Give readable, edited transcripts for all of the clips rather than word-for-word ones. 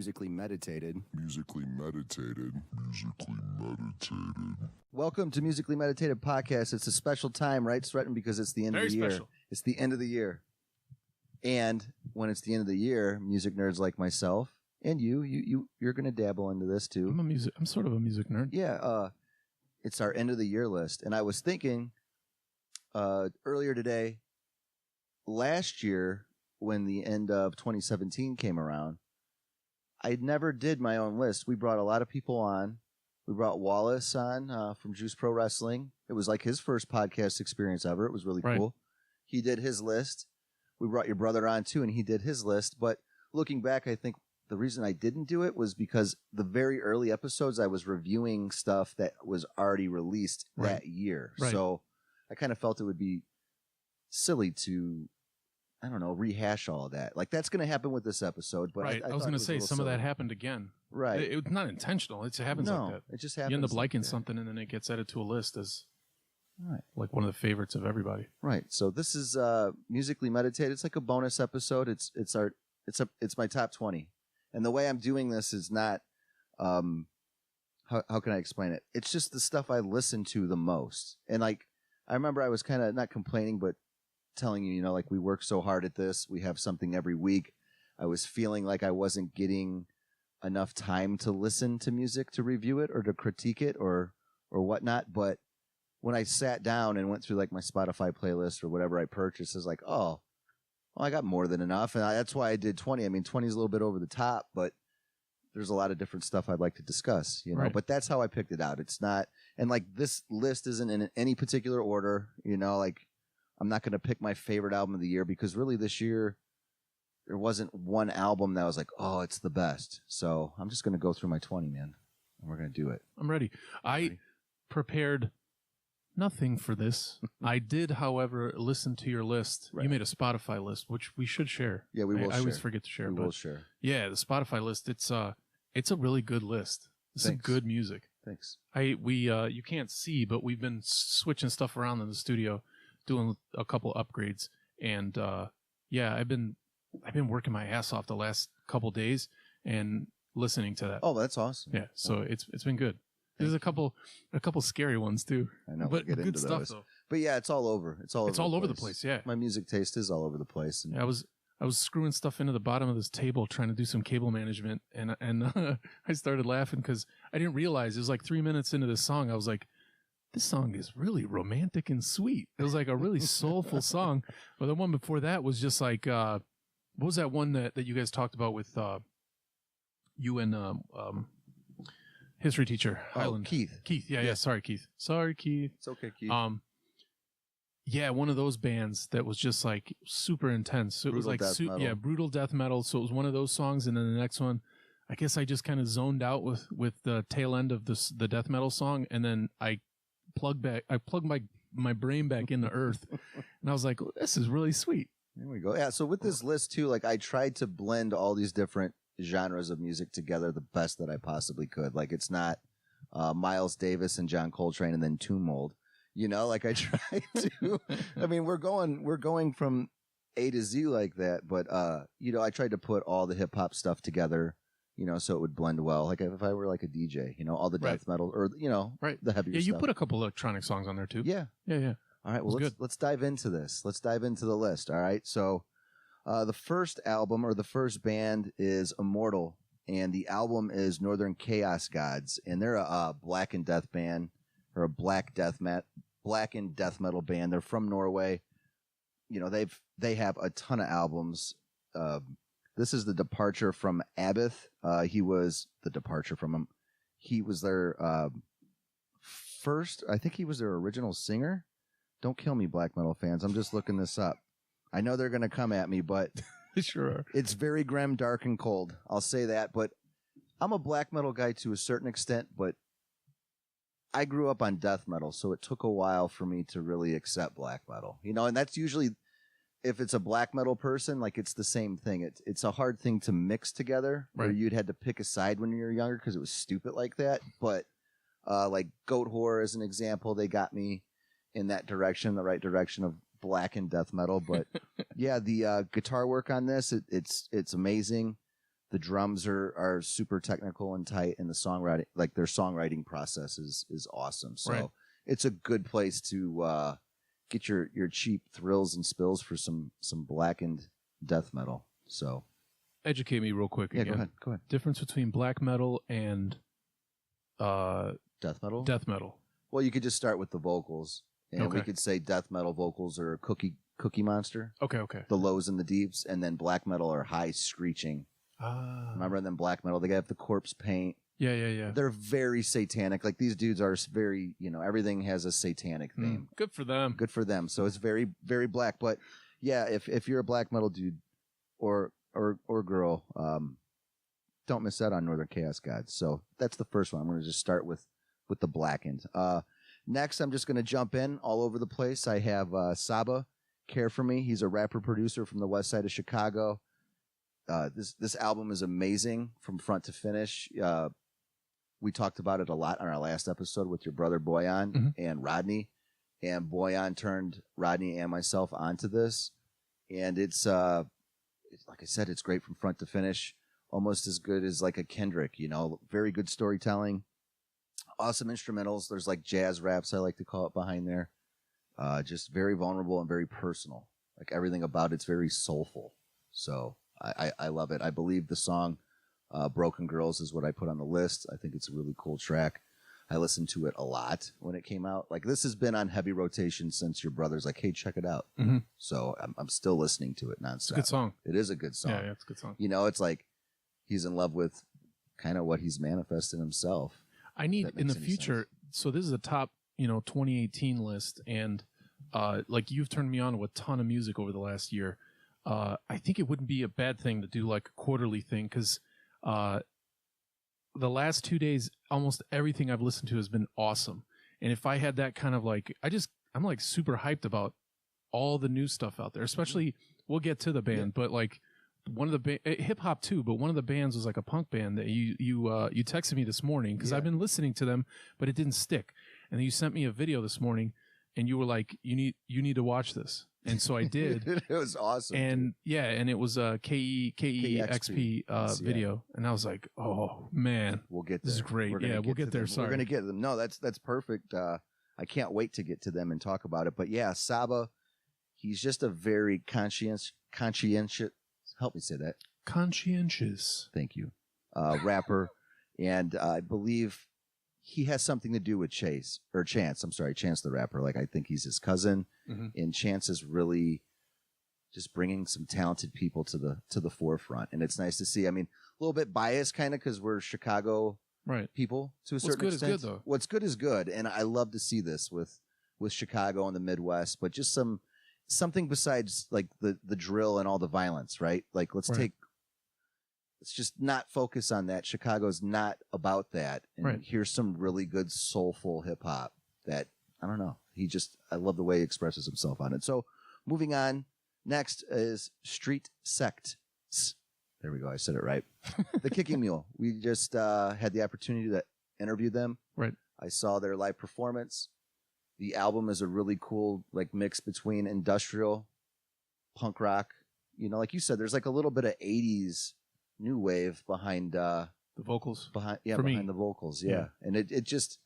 Musically meditated. Musically meditated. Musically meditated. Welcome to Musically Meditated Podcast. It's a special time, right, Stretton? Because it's the end of the year. Special. It's the end of the year. And when it's the end of the year, music nerds like myself and you're going to dabble into this too. I'm sort of a music nerd. Yeah, it's our end of the year list. And I was thinking earlier today, last year when the end of 2017 came around, I never did my own list. We brought a lot of people on. We brought Wallace on from Juice Pro Wrestling. It was like his first podcast experience ever. It was really cool. He did his list. We brought your brother on too, and he did his list. But looking back, I think the reason I didn't do it was because the very early episodes I was reviewing stuff that was already released that year. Right. So I kind of felt it would be silly to, I don't know, rehash all of that. Like that's going to happen with this episode. But Right. I was going to say some of that happened again. Right. It's not intentional. It happens like that. It just happens. You end up liking like that. something and then it gets added to a list as Right. like one of the favorites of everybody. Right. So this is Musically Meditated. It's like a bonus episode. It's my top 20. And the way I'm doing this is not how can I explain it? It's just the stuff I listen to the most. And like I remember I was kind of not complaining but telling you, like we work so hard at this. We have something every week. I was feeling like I wasn't getting enough time to listen to music to review it or to critique it or whatnot. But when I sat down and went through like my Spotify playlist or whatever I purchased, it's like, oh, well, I got more than enough. And that's why I did 20. I mean, 20 is a little bit over the top, but there's a lot of different stuff I'd like to discuss, Right. But that's how I picked it out. It's not, and like this list isn't in any particular order, like I'm not going to pick my favorite album of the year because really this year there wasn't one album that was like, oh, it's the best. So I'm just going to go through my 20, man. And we're going to do it. I'm ready. I prepared nothing for this. I did, however, listen to your list. Right. You made a Spotify list, which we should share. Yeah, we will I always share. forget to share. We but will share. Yeah, the Spotify list, it's a really good list. This Thanks. is good music. Thanks. You can't see, but we've been switching stuff around in the studio, doing a couple upgrades, and I've been working my ass off the last couple days and listening to that. Oh, that's awesome. Yeah, so it's been good. There's a couple scary ones too. I know. But we'll get good into stuff those. though. But yeah, it's all over. It's all over the place. Yeah, My music taste is all over the place. And I was screwing stuff into the bottom of this table trying to do some cable management, and I started laughing because I didn't realize it was like 3 minutes into this song. I was like, this song is really romantic and sweet. It was like a really soulful song. But the one before that was just like, what was that one that you guys talked about with you and history teacher Highland? Keith. Yeah. Sorry, Keith. It's okay, Keith. Yeah, one of those bands that was just like super intense. It was like death metal. brutal death metal. So it was one of those songs, and then the next one, I guess I just kind of zoned out with the tail end of the death metal song, and then I plugged my brain back into earth, and I was like, oh, this is really sweet. There we go. Yeah. So with this list too, like I tried to blend all these different genres of music together the best that I possibly could. Like it's not Miles Davis and John Coltrane and then Tomb Mold. Like I tried to. I mean, we're going from A to Z like that, but I tried to put all the hip hop stuff together, so it would blend well. Like if I were like a DJ, all the death metal or the heavier stuff. Yeah, you put a couple electronic songs on there too. Yeah. All right. Well, let's dive into this. Let's dive into the list. All right. So the first album or the first band is Immortal, and the album is Northern Chaos Gods, and they're a black and death band or a black and death metal band. They're from Norway. They have a ton of albums. This is the departure from Abbeth. He was their first. I think he was their original singer. Don't kill me, black metal fans. I'm just looking this up. I know they're going to come at me, but Sure. it's very grim, dark, and cold. I'll say that. But I'm a black metal guy to a certain extent, but I grew up on death metal, so it took a while for me to really accept black metal. And that's usually, if it's a black metal person, like it's the same thing. It's a hard thing to mix together, where Right. you'd had to pick a side when you were younger because it was stupid like that. But like Goat Whore as an example, they got me in that direction, the right direction of black and death metal. But yeah, the guitar work on this, it's amazing. The drums are super technical and tight, and the songwriting, like their songwriting process is awesome. So Right. it's a good place to get your cheap thrills and spills for some blackened death metal. So Educate me real quick yeah, again. go ahead. Difference between black metal and Death metal. death metal. Well, you could just start with the vocals, and we Okay. could say death metal vocals are Cookie Monster, Okay. the lows and the deeps, and then black metal are high screeching. Remember them black metal? They have the corpse paint. Yeah. They're very satanic. Like these dudes are very, everything has a satanic theme. Good for them. Good for them. So it's very, very black. But yeah, if you're a black metal dude or girl, don't miss out on Northern Chaos Gods. So that's the first one. I'm going to just start with the blackened. Next, I'm just going to jump in all over the place. I have Saba, Care For Me. He's a rapper producer from the west side of Chicago. This album is amazing from front to finish. We talked about it a lot on our last episode with your brother Boyan and Rodney, and Boyan turned Rodney and myself onto this, and it's like I said, it's great from front to finish, almost as good as like a Kendrick. Very good storytelling, awesome instrumentals. There's like jazz raps, I like to call it, behind there. Just very vulnerable and very personal. Like everything about it's very soulful. So I love it. I believe the song Broken Girls is what I put on the list. I think it's a really cool track. I listened to it a lot when it came out. Like this has been on heavy rotation since your brother's like, hey, check it out. Mm-hmm. So I'm still listening to it nonstop. It's a good song. It is a good song. Yeah, it's a good song. It's like he's in love with kind of what he's manifested himself. I need That in the makes any future. sense. So this is a top, 2018 list, and like you've turned me on to a ton of music over the last year. I think it wouldn't be a bad thing to do like a quarterly thing, because the last 2 days, almost everything I've listened to has been awesome. And if I had that kind of like, I'm like super hyped about all the new stuff out there, especially, we'll get to the band, but like one of the hip hop too, but one of the bands was like a punk band that you texted me this morning, because I've been listening to them, but it didn't stick. And then you sent me a video this morning, and you were like, you need to watch this. And so I did. It was awesome. And yeah, and it was a KEXP video, and I was like, oh man, we'll get there. This is great. Yeah, we'll get there. Them. Sorry, we're gonna get them. No, that's perfect. I can't wait to get to them and talk about it. But yeah, Saba, he's just a very conscientious. Help me say that. Conscientious. Thank you. Rapper, and I believe he has something to do with Chance. I'm sorry, Chance the rapper. Like I think he's his cousin, and Chance is really just bringing some talented people to the forefront, and it's nice to see. I mean, a little bit biased, kind of, because we're Chicago people to a certain extent. What's good is good, though. What's good is good, and I love to see this with Chicago and the Midwest, but just something besides like the drill and all the violence, right? Like let's just not focus on that. Chicago's not about that. And here's some really good soulful hip hop that, I don't know. I love the way he expresses himself on it. So moving on, next is Street Sects. There we go. I said it right. The Kicking Mule. We just had the opportunity to interview them. Right. I saw their live performance. The album is a really cool like mix between industrial, punk rock. Like you said, there's like a little bit of 80s new wave behind the vocals. Behind the vocals, yeah. And it's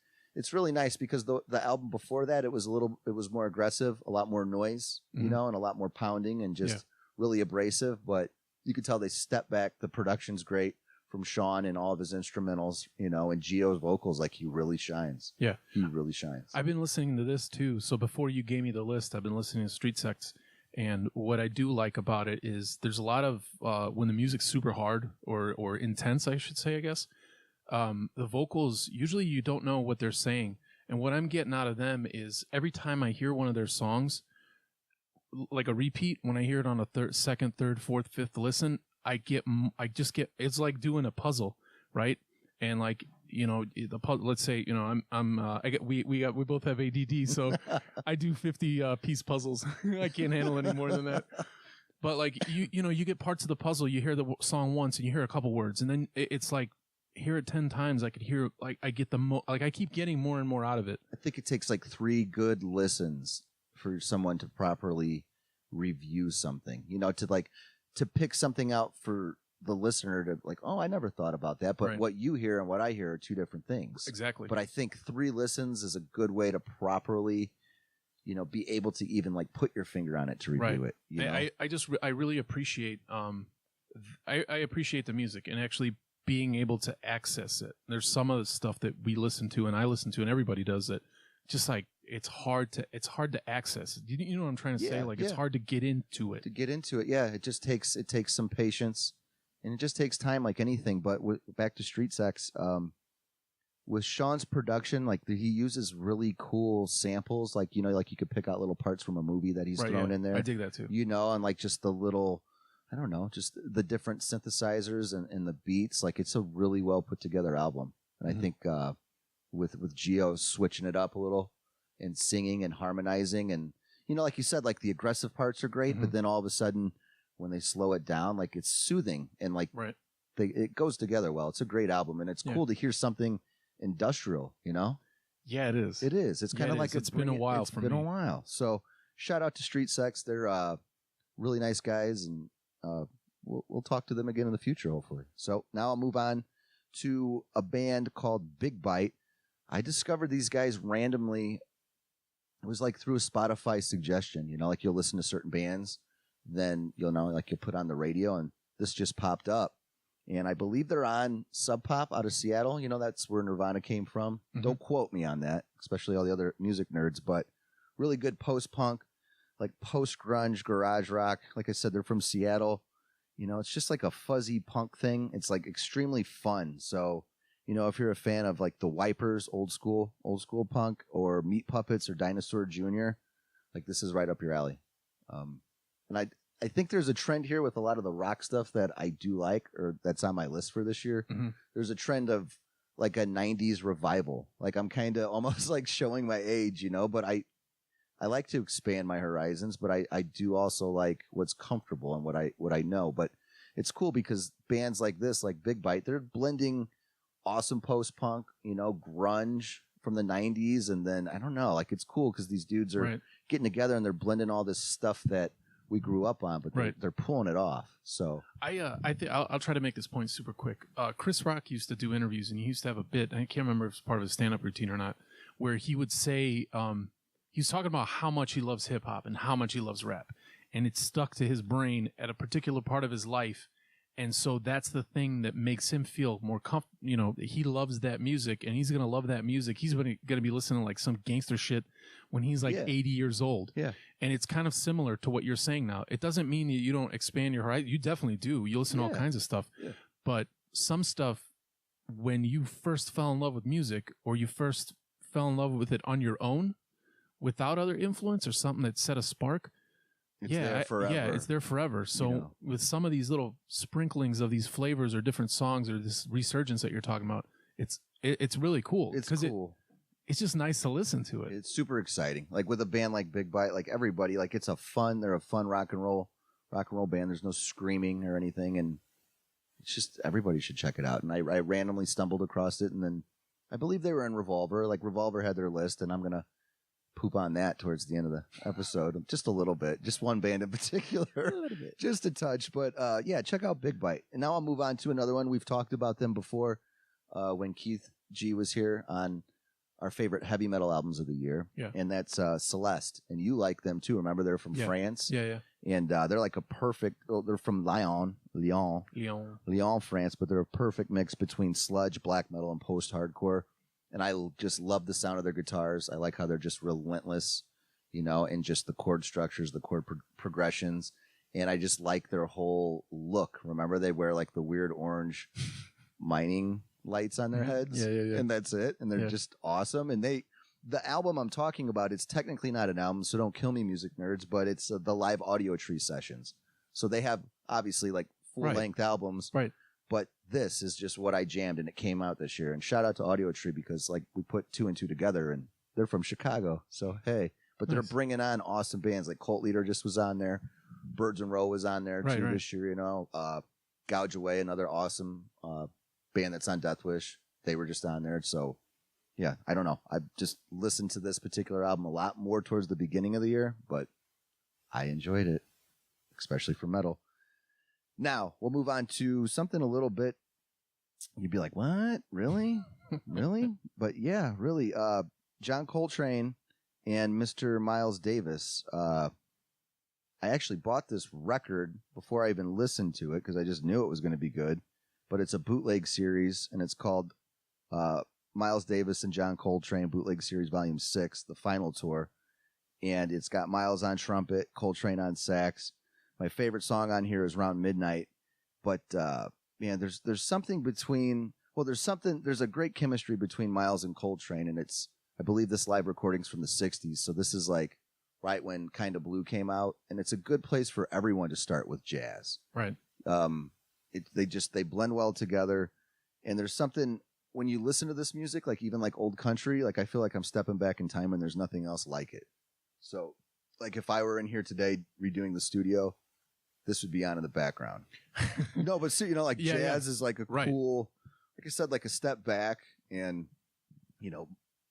really nice because the album before that it was more aggressive, a lot more noise, and a lot more pounding and just really abrasive. But you could tell they stepped back. The production's great from Sean and all of his instrumentals, and Gio's vocals, like he really shines. Yeah, he really shines. I've been listening to this too. So before you gave me the list, I've been listening to Street Sects. And what I do like about it is there's a lot of when the music's super hard or intense, I should say, I guess, the vocals, usually you don't know what they're saying. And what I'm getting out of them is every time I hear one of their songs, like a repeat, when I hear it on a second, third, fourth, fifth listen, I just get, it's like doing a puzzle, right? And like, the puzzle, let's say, we both have ADD, so I do 50 piece puzzles. I can't handle any more than that. But like, you get parts of the puzzle, you hear the song once and you hear a couple words, and then it's like, hear it 10 times. I could hear, like, I get I keep getting more and more out of it. I think it takes like 3 good listens for someone to properly review something, to pick something out for the listener to like, oh, I never thought about that. But Right. what you hear and what I hear are two different things. Exactly. But I think 3 listens is a good way to properly, be able to even like put your finger on it to review Right. it. You know? I really appreciate I appreciate the music and actually being able to access it. There's some of the stuff that we listen to and I listen to and everybody does that just like it's hard to access. You know what I'm trying to say? Yeah, Like it's hard to get into it. To get into it, yeah, it takes some patience, and it just takes time, like anything. But back to Street Sex, with Sean's production, like he uses really cool samples, like like you could pick out little parts from a movie that he's thrown in there. I dig that too. And like just the little, I don't know, just the different synthesizers and the beats. Like it's a really well put together album, and I think with Gio switching it up a little and singing and harmonizing, and like you said, like the aggressive parts are great, but then all of a sudden when they slow it down, like it's soothing and like it goes together well. It's a great album, and it's cool to hear something industrial. Yeah, it is. It is. It's kind of like it's been a while for me. It's been a while. So shout out to Street Sex. They're really nice guys, and we'll talk to them again in the future, hopefully. So now I'll move on to a band called Big Bite. I discovered these guys randomly. It was like through a Spotify suggestion, like you'll listen to certain bands, then you'll put on the radio, and this just popped up. And I believe they're on Sub Pop out of Seattle. That's where Nirvana came from. Don't quote me on that, especially all the other music nerds, but really good post-punk, like post-grunge, garage rock. Like I said, they're from Seattle. It's just like a fuzzy punk thing. It's like extremely fun. So, if you're a fan of like the Wipers, old school punk, or Meat Puppets or Dinosaur Jr., like this is right up your alley. And I think there's a trend here with a lot of the rock stuff that I do like, or that's on my list for this year. There's a trend of like a 90s revival. Like I'm kind of almost like showing my age, but I like to expand my horizons, but I do also like what's comfortable and what I know. But it's cool because bands like this, like Big Bite, they're blending awesome post-punk, grunge from the 90s. And then, I don't know, like it's cool because these dudes are getting together and they're blending all this stuff that we grew up on, but they're pulling it off. So I'll try to make this point super quick. Chris Rock used to do interviews, and he used to have a bit, I can't remember if it's part of his stand-up routine or not, where he would say, he's talking about how much he loves hip-hop and how much he loves rap. And it's stuck to his brain at a particular part of his life. And so that's the thing that makes him feel more comfortable. He loves that music, and he's going to love that music. He's going to be listening to like some gangster shit when he's like 80 years old. Yeah. And it's kind of similar to what you're saying now. It doesn't mean that you don't expand your horizon. You definitely do. You listen to all kinds of stuff. Yeah. But some stuff, when you first fell in love with music, or you first fell in love with it on your own without other influence or something that set a spark, it's there forever. It's there forever. So with some of these little sprinklings of these flavors or different songs or this resurgence that you're talking about, it's really cool. It's cool. It's just nice to listen to it. It's super exciting. Like with a band like Big Bite, like everybody, like they're a fun rock and roll band. There's no screaming or anything, and it's just everybody should check it out. And I randomly stumbled across it, and then I believe they were in Revolver. Like Revolver had their list, and I'm gonna poop on that towards the end of the episode, just a little bit, just one band in particular, a little bit, just a touch. But yeah, check out Big Bite. And now I'll move on to another one. We've talked about them before when Keith G was here on our favorite heavy metal albums of the year. Yeah. And that's Celeste. And you like them too. Remember, they're from France. Yeah. And they're like a perfect, they're from Lyon, France, but they're a perfect mix between sludge, black metal, and post-hardcore. And I just love the sound of their guitars. I like how they're just relentless, and just the chord structures, the chord progressions. And I just like their whole look. Remember, they wear like the weird orange mining lights on their heads. Yeah. And that's it. And they're just awesome. And the album I'm talking about, it's technically not an album, so don't kill me, music nerds, but it's the live Audio Tree sessions. So they have obviously like full-length albums. Right. But this is just what I jammed, and it came out this year. And shout out to Audio Tree because like we put 2 and 2 together, and they're from Chicago. So, hey, but they're bringing on awesome bands. Like Cult Leader just was on there. Birds and Row was on there too this year, Gouge Away, another awesome band that's on Death Wish. They were just on there. So, yeah, I don't know. I just listened to this particular album a lot more towards the beginning of the year, but I enjoyed it, especially for metal. Now we'll move on to something a little bit. You'd be like, "What? Really? Really?" But yeah, really. John Coltrane and Mr. Miles Davis. I actually bought this record before I even listened to it because I just knew it was going to be good. But it's a bootleg series, and it's called Miles Davis and John Coltrane Bootleg Series Volume 6, the final tour. And it's got Miles on trumpet, Coltrane on sax. My favorite song on here is Round Midnight. But, man, there's something between, there's a great chemistry between Miles and Coltrane, and I believe this live recording's from the 60s, so this is like right when Kinda Blue came out, and it's a good place for everyone to start with jazz. Right. They blend well together, and there's something when you listen to this music, like even like old country, like I feel like I'm stepping back in time and there's nothing else like it. So like if I were in here today redoing the studio, this would be on in the background. No, but see, like jazz is like a cool, like I said, like a step back, and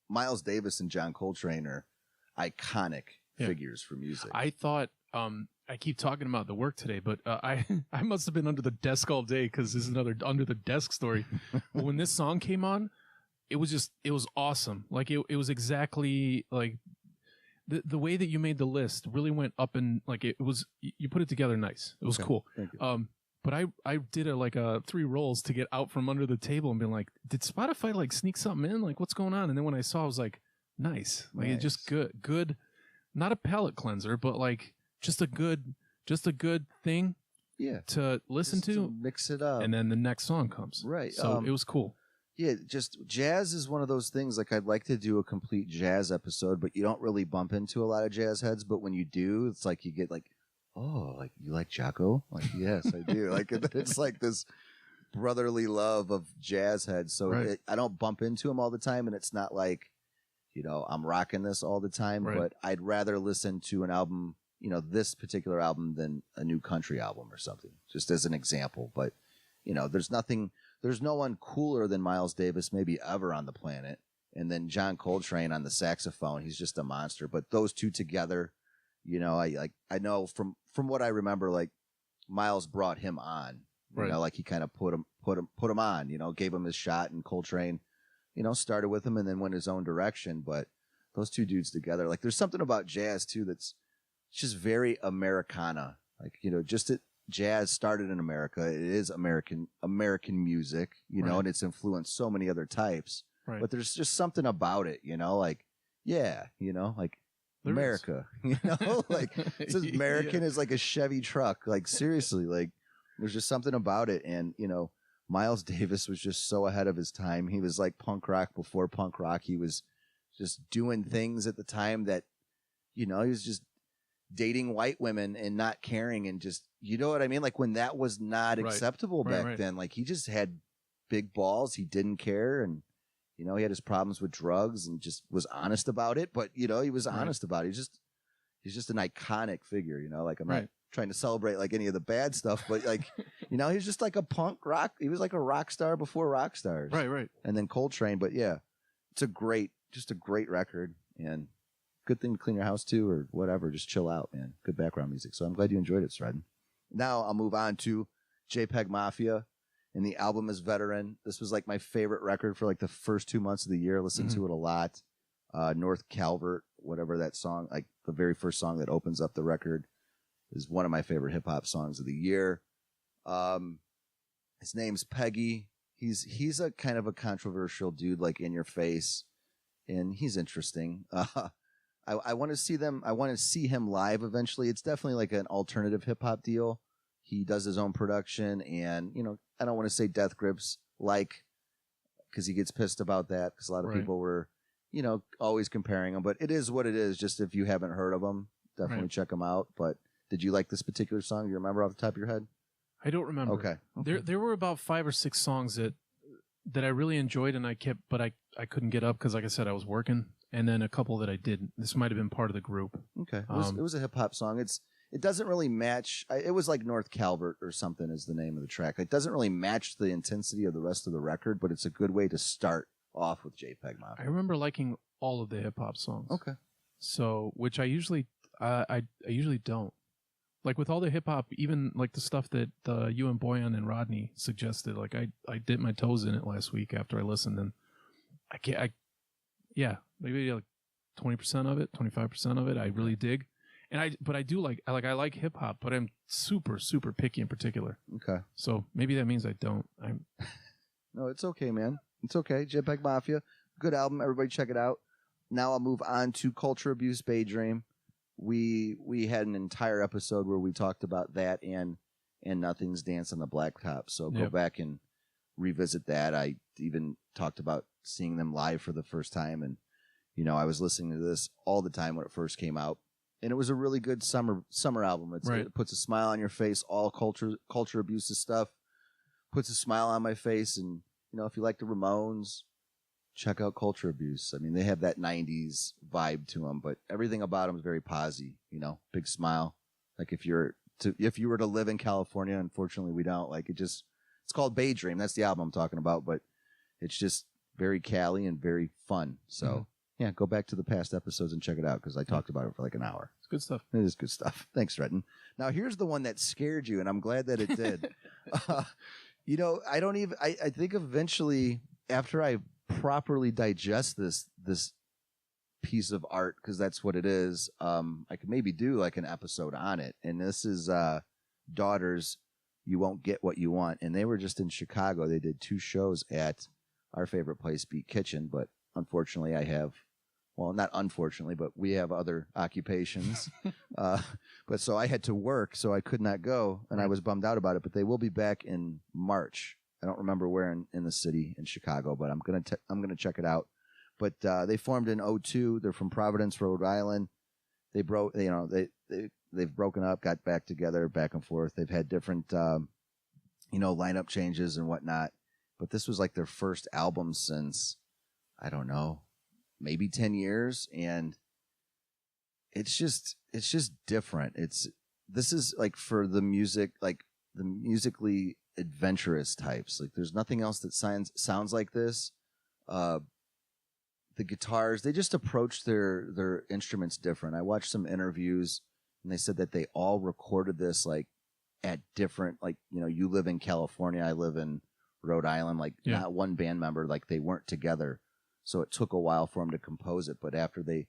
Miles Davis and John Coltrane are iconic figures for music. I thought, I keep talking about the work today, but I must have been under the desk all day because this is another under the desk story. But when this song came on, it was awesome. Like it was exactly like the way that you made the list really went up, and like it was, you put it together nice. It was cool. Thank you. But I did a 3 rolls to get out from under the table and been like, did Spotify like sneak something in? Like what's going on? And then when I saw, I was like, nice. Like it's just good, not a palate cleanser, but like just a good thing to listen to mix it up. And then the next song comes. Right. So it was cool. Yeah, just jazz is one of those things, like I'd like to do a complete jazz episode, but you don't really bump into a lot of jazz heads, but when you do, it's like you get like, oh, like you like Jaco? Like, yes, I do. Like it's like this brotherly love of jazz heads. So I don't bump into them all the time, and it's not like, I'm rocking this all the time, but I'd rather listen to an album, this particular album than a new country album or something, just as an example. But, there's no one cooler than Miles Davis maybe ever on the planet. And then John Coltrane on the saxophone, he's just a monster. But those two together, I know from what I remember, like Miles brought him on, like he kind of put him on, gave him his shot, and Coltrane, started with him and then went his own direction. But those two dudes together, like there's something about jazz too that's just very Americana. Like, jazz started in America. It is American music, and it's influenced so many other types. Right. But there's just something about it, like, like there America, like it says American is like a Chevy truck. Like seriously, like there's just something about it. And, Miles Davis was just so ahead of his time. He was like punk rock before punk rock. He was just doing things at the time that, he was just dating white women and not caring, and just, you know what I mean? Like when that was not acceptable back then, like he just had big balls. He didn't care. And, he had his problems with drugs and just was honest about it. But, he was honest about it. He's just an iconic figure, like I'm not trying to celebrate like any of the bad stuff, but like, he's just like a punk rock. He was like a rock star before rock stars. Right. And then Coltrane. But yeah, it's just a great record, and good thing to clean your house too, or whatever. Just chill out, man. Good background music. So I'm glad you enjoyed it, Sredden. Now I'll move on to JPEG Mafia, and the album is Veteran. This was like my favorite record for like the first 2 months of the year. Listened to it a lot. North Calvert, whatever that song, like the very first song that opens up the record, is one of my favorite hip hop songs of the year. His name's Peggy. He's a kind of a controversial dude, like in your face, and he's interesting. I want to see them. I want to see him live eventually. It's definitely like an alternative hip hop deal. He does his own production, and I don't want to say Death Grips because he gets pissed about that, because a lot of people were, always comparing him. But it is what it is. Just if you haven't heard of him, definitely check him out. But did you like this particular song? Do you remember off the top of your head? I don't remember. Okay. There were about 5 or 6 songs that I really enjoyed, and I couldn't get up because, like I said, I was working. And then a couple that I didn't. This might have been part of the group. Okay. It was a hip hop song. It doesn't really match. It was like North Calvert or something is the name of the track. It doesn't really match the intensity of the rest of the record, but it's a good way to start off with JPEG Mafia. I remember liking all of the hip hop songs. Okay. So, which I usually, I usually don't. like with all the hip hop, even like the stuff that you and Boyan and Rodney suggested, like I dipped my toes in it last week after I listened, and yeah, maybe like 20% of it, 25% of it, I really dig. And but I do like hip hop, but I'm super, super picky in particular. Okay. So maybe that means I don't. No, it's okay, man. It's okay. JPEG Mafia, good album. Everybody check it out. Now I'll move on to Culture Abuse Daydream. We had an entire episode where we talked about that and Nothing's Dance on the Blacktop. So go back and revisit that. I even talked about seeing them live for the first time, and I was listening to this all the time when it first came out, and it was a really good summer album. It puts a smile on your face. All culture abuse stuff puts a smile on my face, and if you like the Ramones, check out Culture Abuse. I mean, they have that 90s vibe to them, but everything about them is very posy, big smile. Like if you were to live in California, unfortunately we don't, it's called Daydream. That's the album I'm talking about, but it's just very Cali and very fun. So yeah, go back to the past episodes and check it out, because I talked about it for like an hour. It's good stuff. It is good stuff. Thanks, Redden. Now here's the one that scared you, and I'm glad that it did. I think eventually, after I properly digest this piece of art, because that's what it is, I could maybe do like an episode on it. And this is Daughters, You Won't Get What You Want. And they were just in Chicago. They did 2 shows at our favorite place, Beat Kitchen. But unfortunately, not unfortunately, but we have other occupations. But so I had to work, so I could not go, and I was bummed out about it. But they will be back in March. I don't remember where in the city in Chicago, but I'm gonna check it out. But they formed in 2002. They're from Providence, Rhode Island. They've broken up, got back together, back and forth. They've had different lineup changes and whatnot. But this was like their first album since, I don't know, maybe 10 years, and it's just different. This is like for the music, like the musically adventurous types. Like there's nothing else that sounds like this. The guitars, they just approach their instruments different. I watched some interviews, and they said that they all recorded this like at different, like, you live in California, I live in Rhode Island, like not one band member, like they weren't together. So it took a while for them to compose it. But after they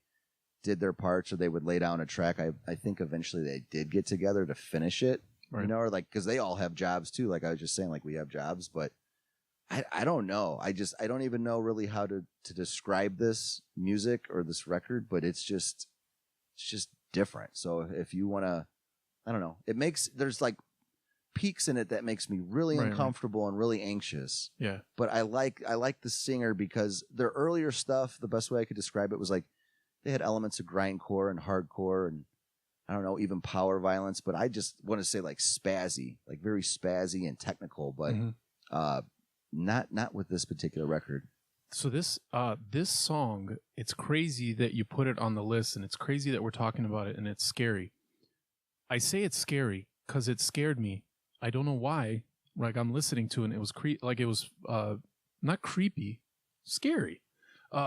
did their parts, or they would lay down a track, I think eventually they did get together to finish it. Right. Or like, because they all have jobs too. Like I was just saying, like we have jobs, but I don't know. I don't even know really how to describe this music or this record, but it's just different. So if you want to, I don't know, there's like peaks in it that makes me really uncomfortable and really anxious. Yeah. But I like the singer, because their earlier stuff, the best way I could describe it was like they had elements of grindcore and hardcore and, I don't know, even power violence, but I just want to say like spazzy, like very spazzy and technical, but not with this particular record. So this song, it's crazy that you put it on the list, and it's crazy that we're talking about it, and it's scary. I say it's scary because it scared me. I don't know why. Like I'm listening to it, and it was it was not creepy, scary.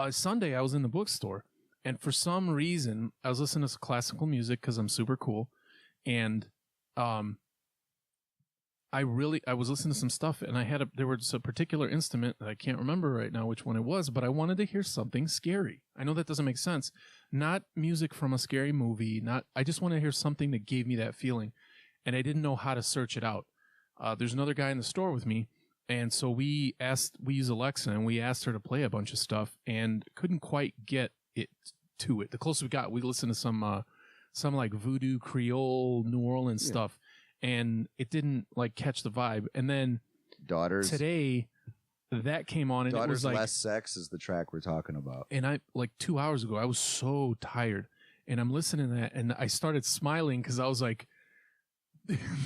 Sunday I was in the bookstore, and for some reason I was listening to classical music because I'm super cool, and I was listening to some stuff, and there was a particular instrument that I can't remember right now which one it was, but I wanted to hear something scary. I know that doesn't make sense. Not music from a scary movie. I just want to hear something that gave me that feeling, and I didn't know how to search it out. There's another guy in the store with me, and so we use Alexa, and we asked her to play a bunch of stuff, and couldn't quite get it to it. The closest we got, we listened to some like voodoo Creole New Orleans stuff, and it didn't like catch the vibe. And then Daughters today, that came on, and Daughters, it was like Less Sex is the track we're talking about. And I, like 2 hours ago, I was so tired, and I'm listening to that, and I started smiling because I was like,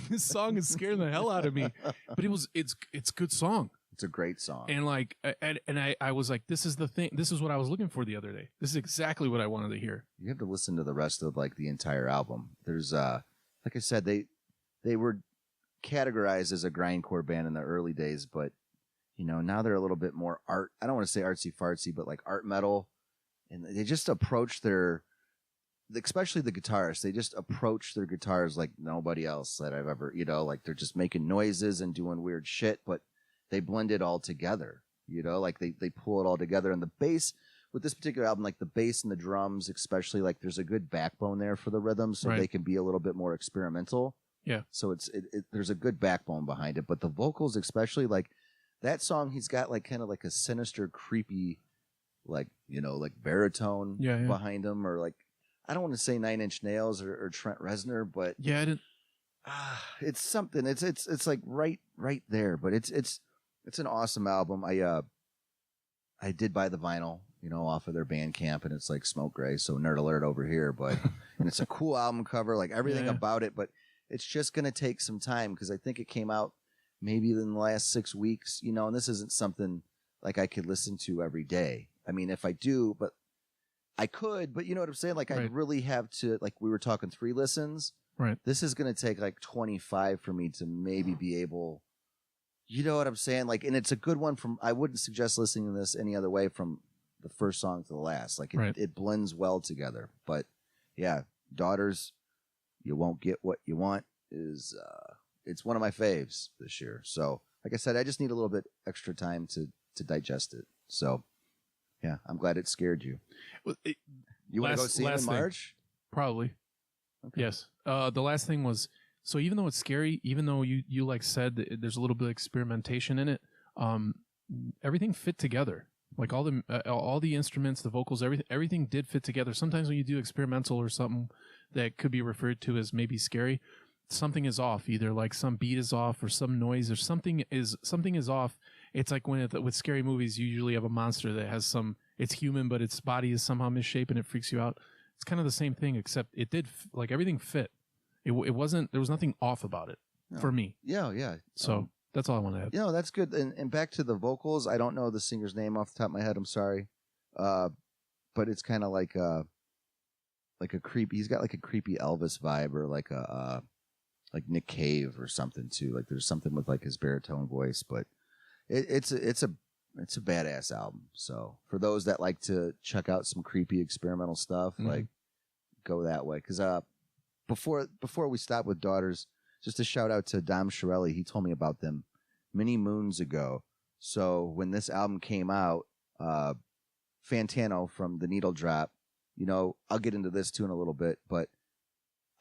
this song is scaring the hell out of me. But it's a good song. It's a great song. And like, I was like, this is the thing. This is what I was looking for the other day. This is exactly what I wanted to hear. You have to listen to the rest of like the entire album. There's like I said, they were categorized as a grindcore band in the early days, but now they're a little bit more art. I don't want to say artsy fartsy, but like art metal, and they just approach their especially the guitarists, they just approach their guitars like nobody else that I've ever, like they're just making noises and doing weird shit, but they blend it all together, like they pull it all together. And the bass with this particular album, like the bass and the drums, especially, like there's a good backbone there for the rhythm, so they can be a little bit more experimental. Yeah. So there's a good backbone behind it, but the vocals, especially like that song, he's got like kind of like a sinister, creepy, like, like baritone behind him, or like, I don't want to say Nine Inch Nails or Trent Reznor, but yeah, I didn't. It's something. It's like right there, but it's an awesome album. I did buy the vinyl, off of their Bandcamp, and it's like smoke gray, so nerd alert over here, but and it's a cool album cover, like everything about it, but it's just gonna take some time because I think it came out maybe in the last 6 weeks, and this isn't something like I could listen to every day. I mean, if I do, but I could, but you know what I'm saying? Like, I'd really have to, like, we were talking 3 listens. Right. This is going to take like 25 for me to maybe be able, you know what I'm saying? Like, and it's a good one I wouldn't suggest listening to this any other way from the first song to the last. Like, it blends well together. But yeah, Daughters, You Won't Get What You Want is, it's one of my faves this year. So, like I said, I just need a little bit extra time to digest it. So, yeah, I'm glad it scared you. Well, You want to go see it in March? Probably. Okay. Yes. The last thing was, so even though it's scary, even though you like said that there's a little bit of experimentation in it, everything fit together. Like all the instruments, the vocals, everything did fit together. Sometimes when you do experimental or something that could be referred to as maybe scary, something is off. Either like some beat is off or some noise or something is off. It's like with scary movies, you usually have a monster that has it's human, but its body is somehow misshapen. It freaks you out. It's kind of the same thing, except it did, like everything fit. It wasn't, there was nothing off about it for me. Yeah. So that's all I want to add. That's good. And back to the vocals, I don't know the singer's name off the top of my head. I'm sorry. But it's kind of like a creepy, he's got like a creepy Elvis vibe, or like like Nick Cave or something too. Like there's something with like his baritone voice, but it's a badass album. So for those that like to check out some creepy experimental stuff, like go that way. Cause, before we stop with Daughters, just a shout out to Dom Shirelli. He told me about them many moons ago. So when this album came out, Fantano from The Needle Drop, I'll get into this too in a little bit, but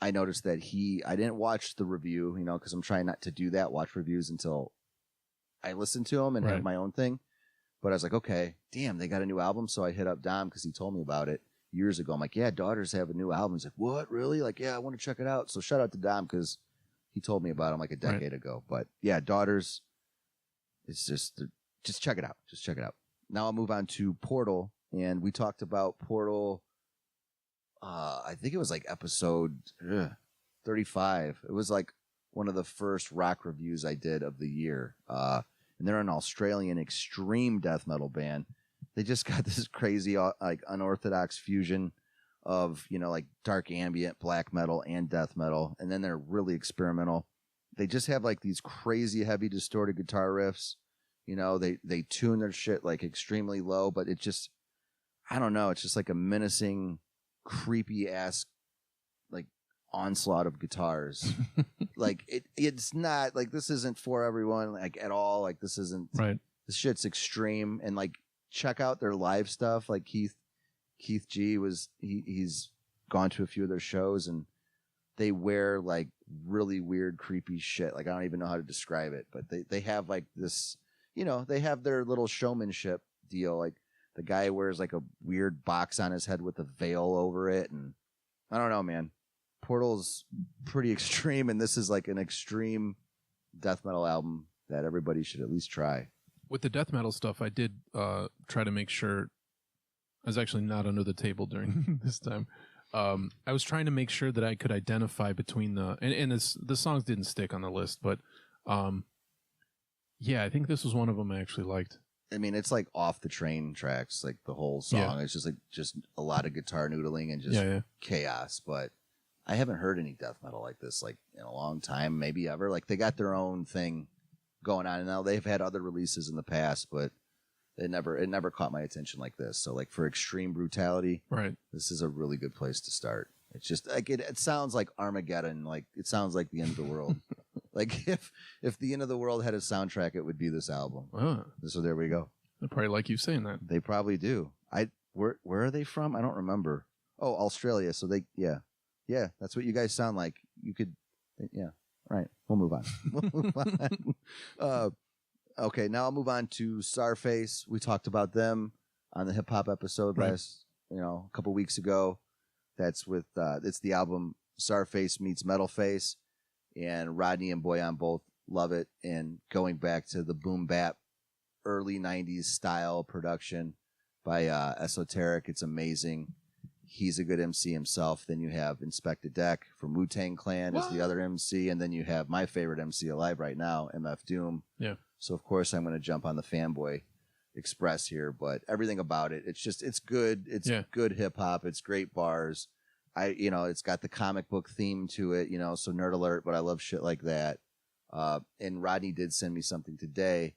I noticed that I didn't watch the review, cause I'm trying not to do that, watch reviews until I listen to them and have my own thing. But I was like, okay, damn, they got a new album. So I hit up Dom because he told me about it years ago. I'm like, yeah, Daughters have a new album. He's like, what, really? Like, yeah, I want to check it out. So shout out to Dom because he told me about him like a decade ago. But yeah, Daughters, it's just check it out. Just check it out. Now I'll move on to Portal. And we talked about Portal, I think it was like episode 35. It was like one of the first rock reviews I did of the year. And they're an Australian extreme death metal band. They just got this crazy, like unorthodox fusion of, like dark ambient, black metal, and death metal. And then they're really experimental. They just have like these crazy heavy distorted guitar riffs. They tune their shit like extremely low, but it just, I don't know. It's just like a menacing, creepy ass, like onslaught of guitars. Like it's not like, this isn't for everyone, like at all. Like this isn't right. This shit's extreme. And like, check out their live stuff. Like Keith G he's gone to a few of their shows, and they wear like really weird, creepy shit. Like I don't even know how to describe it, but they have like this, they have their little showmanship deal. Like the guy wears like a weird box on his head with a veil over it. And I don't know, man. Portal's pretty extreme, and this is like an extreme death metal album that everybody should at least try. With the death metal stuff, I did try to make sure I was actually not under the table during this time. I was trying to make sure that I could identify between the songs didn't stick on the list, but yeah, I think this was one of them I actually liked. I mean, it's like Off the Train tracks, like the whole song. Yeah. It's just a lot of guitar noodling and just chaos. But I haven't heard any death metal like this like in a long time, maybe ever. Like they got their own thing going on, and now they've had other releases in the past, but It never caught my attention like this. So like for extreme brutality, Right. this is a really good place to start. It's just like it sounds like Armageddon. Like it sounds like the end of the world. Like if the end of the world had a soundtrack, it would be this album. So there we go. I probably like you saying that. They probably do. Where are they from? I don't remember. Oh, Australia. So yeah, that's what you guys sound like. You could, yeah. Right. We'll move on. We'll move on. Okay, now I'll move on to Czarface. We talked about them on the hip hop episode Right. a couple weeks ago. That's with it's the album Czarface meets Metalface, and Rodney and Boyan both love it. And going back to the boom bap early 90s style production by Esoteric, it's amazing. He's a good MC himself. Then you have Inspector Deck from Wu-Tang Clan as the other MC, and then you have my favorite MC alive right now, MF Doom. Yeah. So of course I'm going to jump on the Fanboy Express here, but everything about it, it's good. It's good hip hop. It's great bars. It's got the comic book theme to it, so nerd alert, but I love shit like that. And Rodney did send me something today.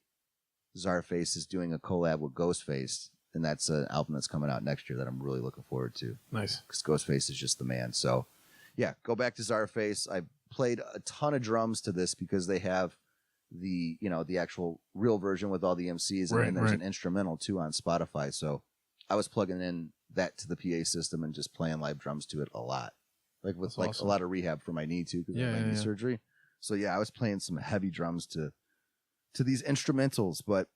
Czarface is doing a collab with Ghostface, and that's an album that's coming out next year that I'm really looking forward to. Nice. Because Ghostface is just the man. So yeah, go back to Czarface. I played a ton of drums to this because they have the actual real version with all the MCs, and then there's an instrumental too on Spotify. So I was plugging in that to the PA system and just playing live drums to it a lot, like with That's awesome. a lot of rehab for my knee too, because of my knee surgery. So yeah, I was playing some heavy drums to these instrumentals. But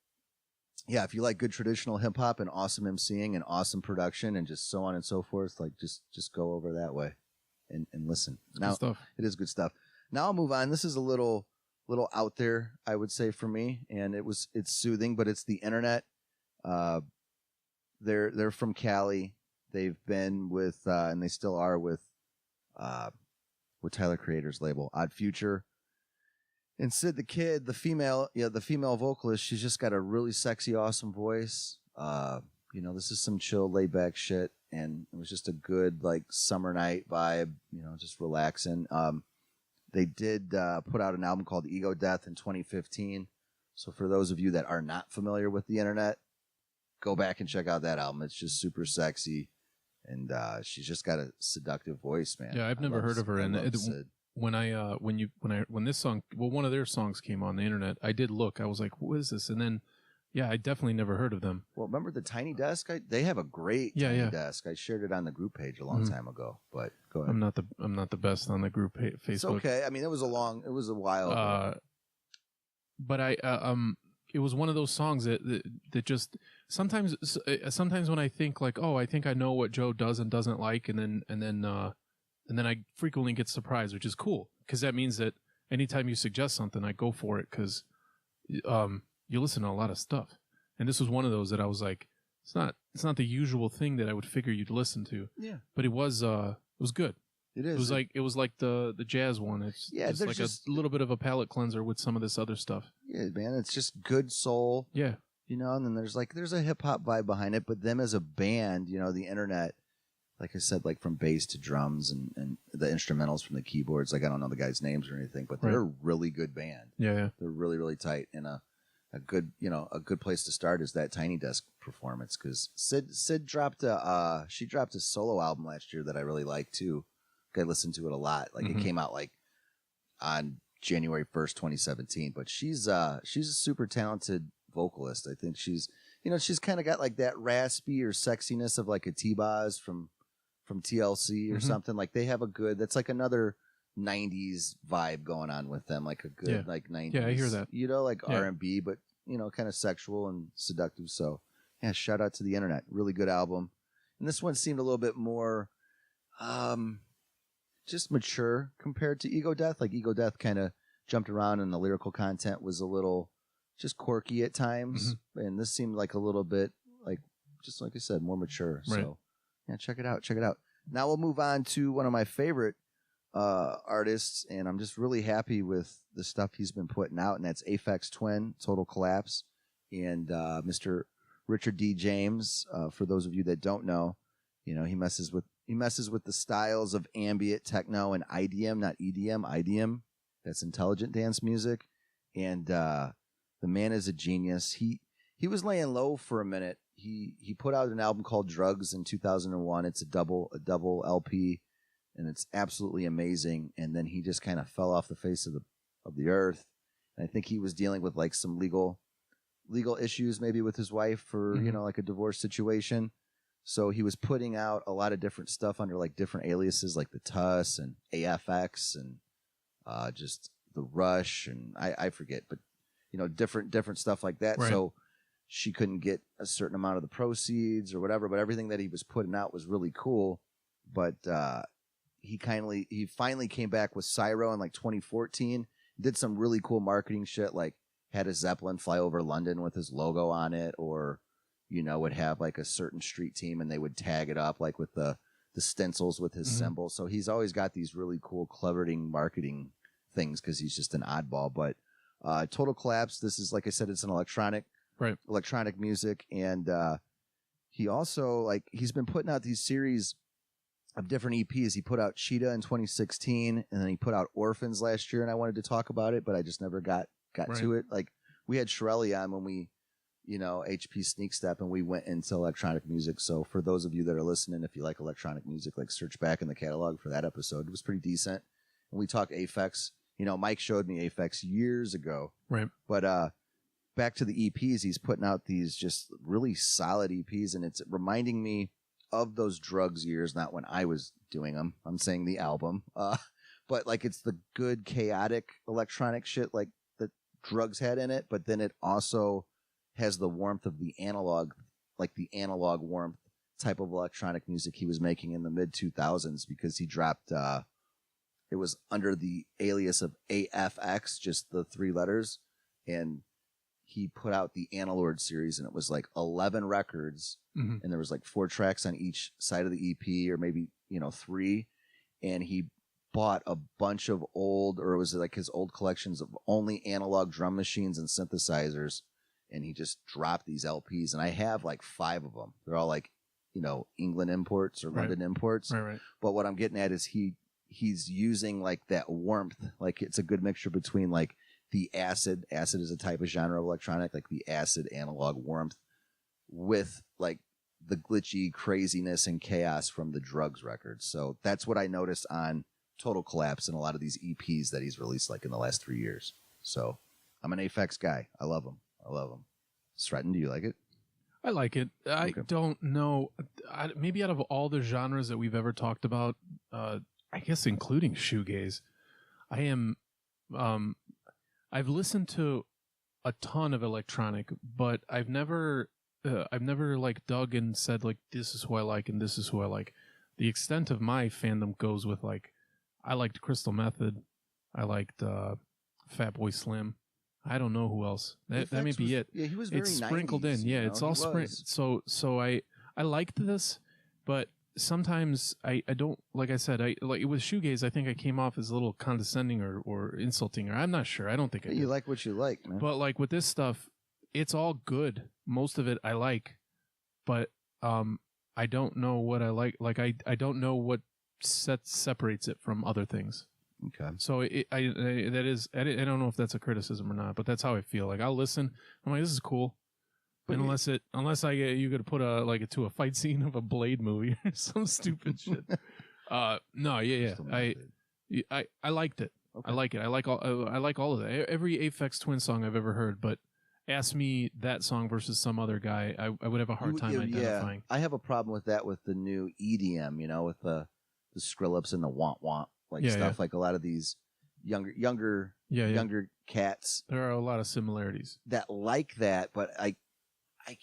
yeah, if you like good traditional hip hop and awesome MCing and awesome production and just so on and so forth, like just go over that way and listen. Now, good stuff. It is good stuff. Now I'll move on. This is a little out there, I would say, for me, and it's soothing, but it's the internet. They're from Cali. They've been with and they still are with Tyler Creator's label, Odd Future. And Sid the Kid, the female vocalist, she's just got a really sexy, awesome voice. This is some chill, laid back shit, and it was just a good like summer night vibe. Just relaxing. They did put out an album called Ego Death in 2015. So for those of you that are not familiar with the internet, go back and check out that album. It's just super sexy, and she's just got a seductive voice, man. Yeah, I've never heard of her. And when this song, one of their songs came on the internet, I did look. I was like, "What is this?" And then, I definitely never heard of them. Well, remember the Tiny Desk? They have a great Tiny Desk. I shared it on the group page a long time ago. But go ahead. I'm not the best on the group Facebook. It's okay. I mean, it was a while ago. But it was one of those songs that just sometimes when I think like, oh, I think I know what Joe does and doesn't like, and then I frequently get surprised, which is cool, because that means that anytime you suggest something, I go for it, because you listen to a lot of stuff, and this was one of those that I was like, it's not the usual thing that I would figure you'd listen to. Yeah, but it was good. It is. It was like the jazz one. It's like a little bit of a palate cleanser with some of this other stuff. Yeah, man, it's just good soul. Yeah, and then there's a hip hop vibe behind it, but them as a band, the internet, like I said, like from bass to drums and the instrumentals from the keyboards. Like I don't know the guys' names or anything, but they're a really good band. Yeah. They're really, really tight, and a good place to start is that Tiny Desk performance, because Sid dropped a solo album last year that I really liked too. I listened to it a lot. Like it came out like on January 1st, 2017. But she's a super talented vocalist. I think she's kind of got like that raspy or sexiness of like a T-Boz from TLC or something. Like they have that's like another 90s vibe going on with them, like a good like 90s. Yeah, I hear that. Like R&B, but kind of sexual and seductive. So yeah, shout out to the internet. Really good album. And this one seemed a little bit more just mature compared to Ego Death. Like Ego Death kind of jumped around, and the lyrical content was a little just quirky at times. And this seemed like a little bit like, just like I said, more mature. Right. So yeah, check it out. Now we'll move on to one of my favorite artists, and I'm just really happy with the stuff he's been putting out, and that's Aphex Twin, Total Collapse, and Mr. Richard D. James. For those of you that don't know, he messes with the styles of ambient techno and IDM, not EDM, IDM. That's intelligent dance music. And the man is a genius. he was laying low for a minute. He put out an album called Drugs in 2001. It's a double LP, and it's absolutely amazing. And then he just kind of fell off the face of the earth. And I think he was dealing with like some legal issues, maybe with his wife, for like a divorce situation. So he was putting out a lot of different stuff under like different aliases, like the Tuss and AFX and just the Rush, and I forget, but different stuff like that. Right. So she couldn't get a certain amount of the proceeds or whatever, but everything that he was putting out was really cool. But he finally came back with Cyro in like 2014, did some really cool marketing shit, like had a Zeppelin fly over London with his logo on it, or would have like a certain street team and they would tag it up like with the stencils with his symbol. So he's always got these really cool, clevering marketing things because he's just an oddball. But Total Collapse, this is, like I said, it's an electronic music. And he also, he's been putting out these series of different EPs. He put out Cheetah in 2016, and then he put out Orphans last year, and I wanted to talk about it, but I just never got to it. Like, we had Shirelli on when we, HP Sneak Step, and we went into electronic music. So for those of you that are listening, if you like electronic music, search back in the catalog for that episode. It was pretty decent. And we talked Aphex. Mike showed me Aphex years ago. Right. But back to the EPs, he's putting out these just really solid EPs, and it's reminding me of those Drugs years, not when I was doing them. I'm saying the album. But it's the good, chaotic electronic shit that Drugs had in it, but then it also has the warmth of the analog, the analog warmth type of electronic music he was making in the mid 2000s, because he dropped, it was under the alias of AFX, just the 3 letters. And he put out the Analord series, and it was 11 records, and there was 4 tracks on each side of the EP, or maybe, 3. And he bought a bunch of old, or it was his old collections of only analog drum machines and synthesizers. And he just dropped these LPs, and I have 5 of them. They're all England imports or London imports. Right. But what I'm getting at is he's using that warmth. It's a good mixture between the acid is a type of genre of electronic, the acid analog warmth, with the glitchy craziness and chaos from the Drugs records. So that's what I noticed on Total Collapse and a lot of these EPs that he's released in the last 3 years. So I'm an Aphex guy. I love him. Stratton, do you like it? I like it. I don't know. Maybe out of all the genres that we've ever talked about, I guess including shoegaze, I am. I've listened to a ton of electronic, but I've never dug and said this is who I like and this is who I like. The extent of my fandom goes with I liked Crystal Method, I liked Fatboy Slim. I don't know who else. That may be it. Yeah, he was very it's sprinkled 90s, in. Yeah, it's all sprinkled. So I liked this, but sometimes I don't, like I said, with shoegaze, I think I came off as a little condescending or insulting, or I'm not sure. I don't think I did. You like what you like, man. But with this stuff, it's all good. Most of it I like, but I don't know what I like. I don't know what separates it from other things. Okay. So I don't know if that's a criticism or not, but that's how I feel. I'll listen. I'm this is cool. But unless you could put to a fight scene of a Blade movie or some stupid shit. No, yeah. I liked it. Okay. I like it. I like all of that. Every Aphex Twin song I've ever heard, but ask me that song versus some other guy, I would have a hard time identifying. Yeah. I have a problem with that with the new EDM, with the Skrillex and the want stuff, a lot of these younger cats. There are a lot of similarities that like that, but I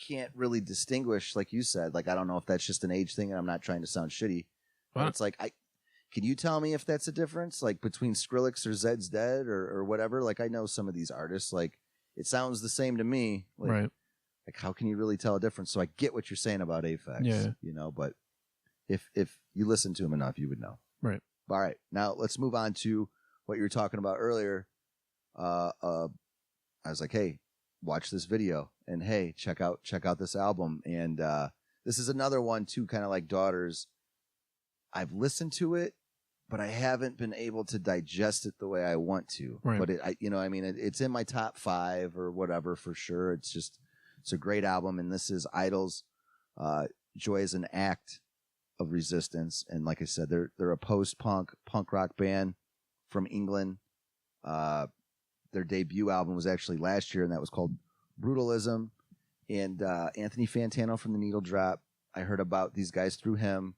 can't really distinguish, like you said. I don't know if that's just an age thing, and I'm not trying to sound shitty. But it's can you tell me if that's a difference, between Skrillex or Zed's Dead or whatever? I know some of these artists, it sounds the same to me. Right. How can you really tell a difference? So I get what you're saying about Aphex, but if you listen to him enough, you would know. Right. All right. Now let's move on to what you were talking about earlier. I was like, hey, watch this video, and hey, check out this album. And this is another one too, kind of like Daughters. I've listened to it, but I haven't been able to digest it the way I want to. Right. But it's in my top 5 or whatever for sure. It's It's a great album, and this is Idles. Joy is an act of resistance, and like I said, they're a post-punk punk rock band from England. Their debut album was actually last year, and that was called Brutalism. And Anthony Fantano from the Needle Drop, I heard about these guys through him,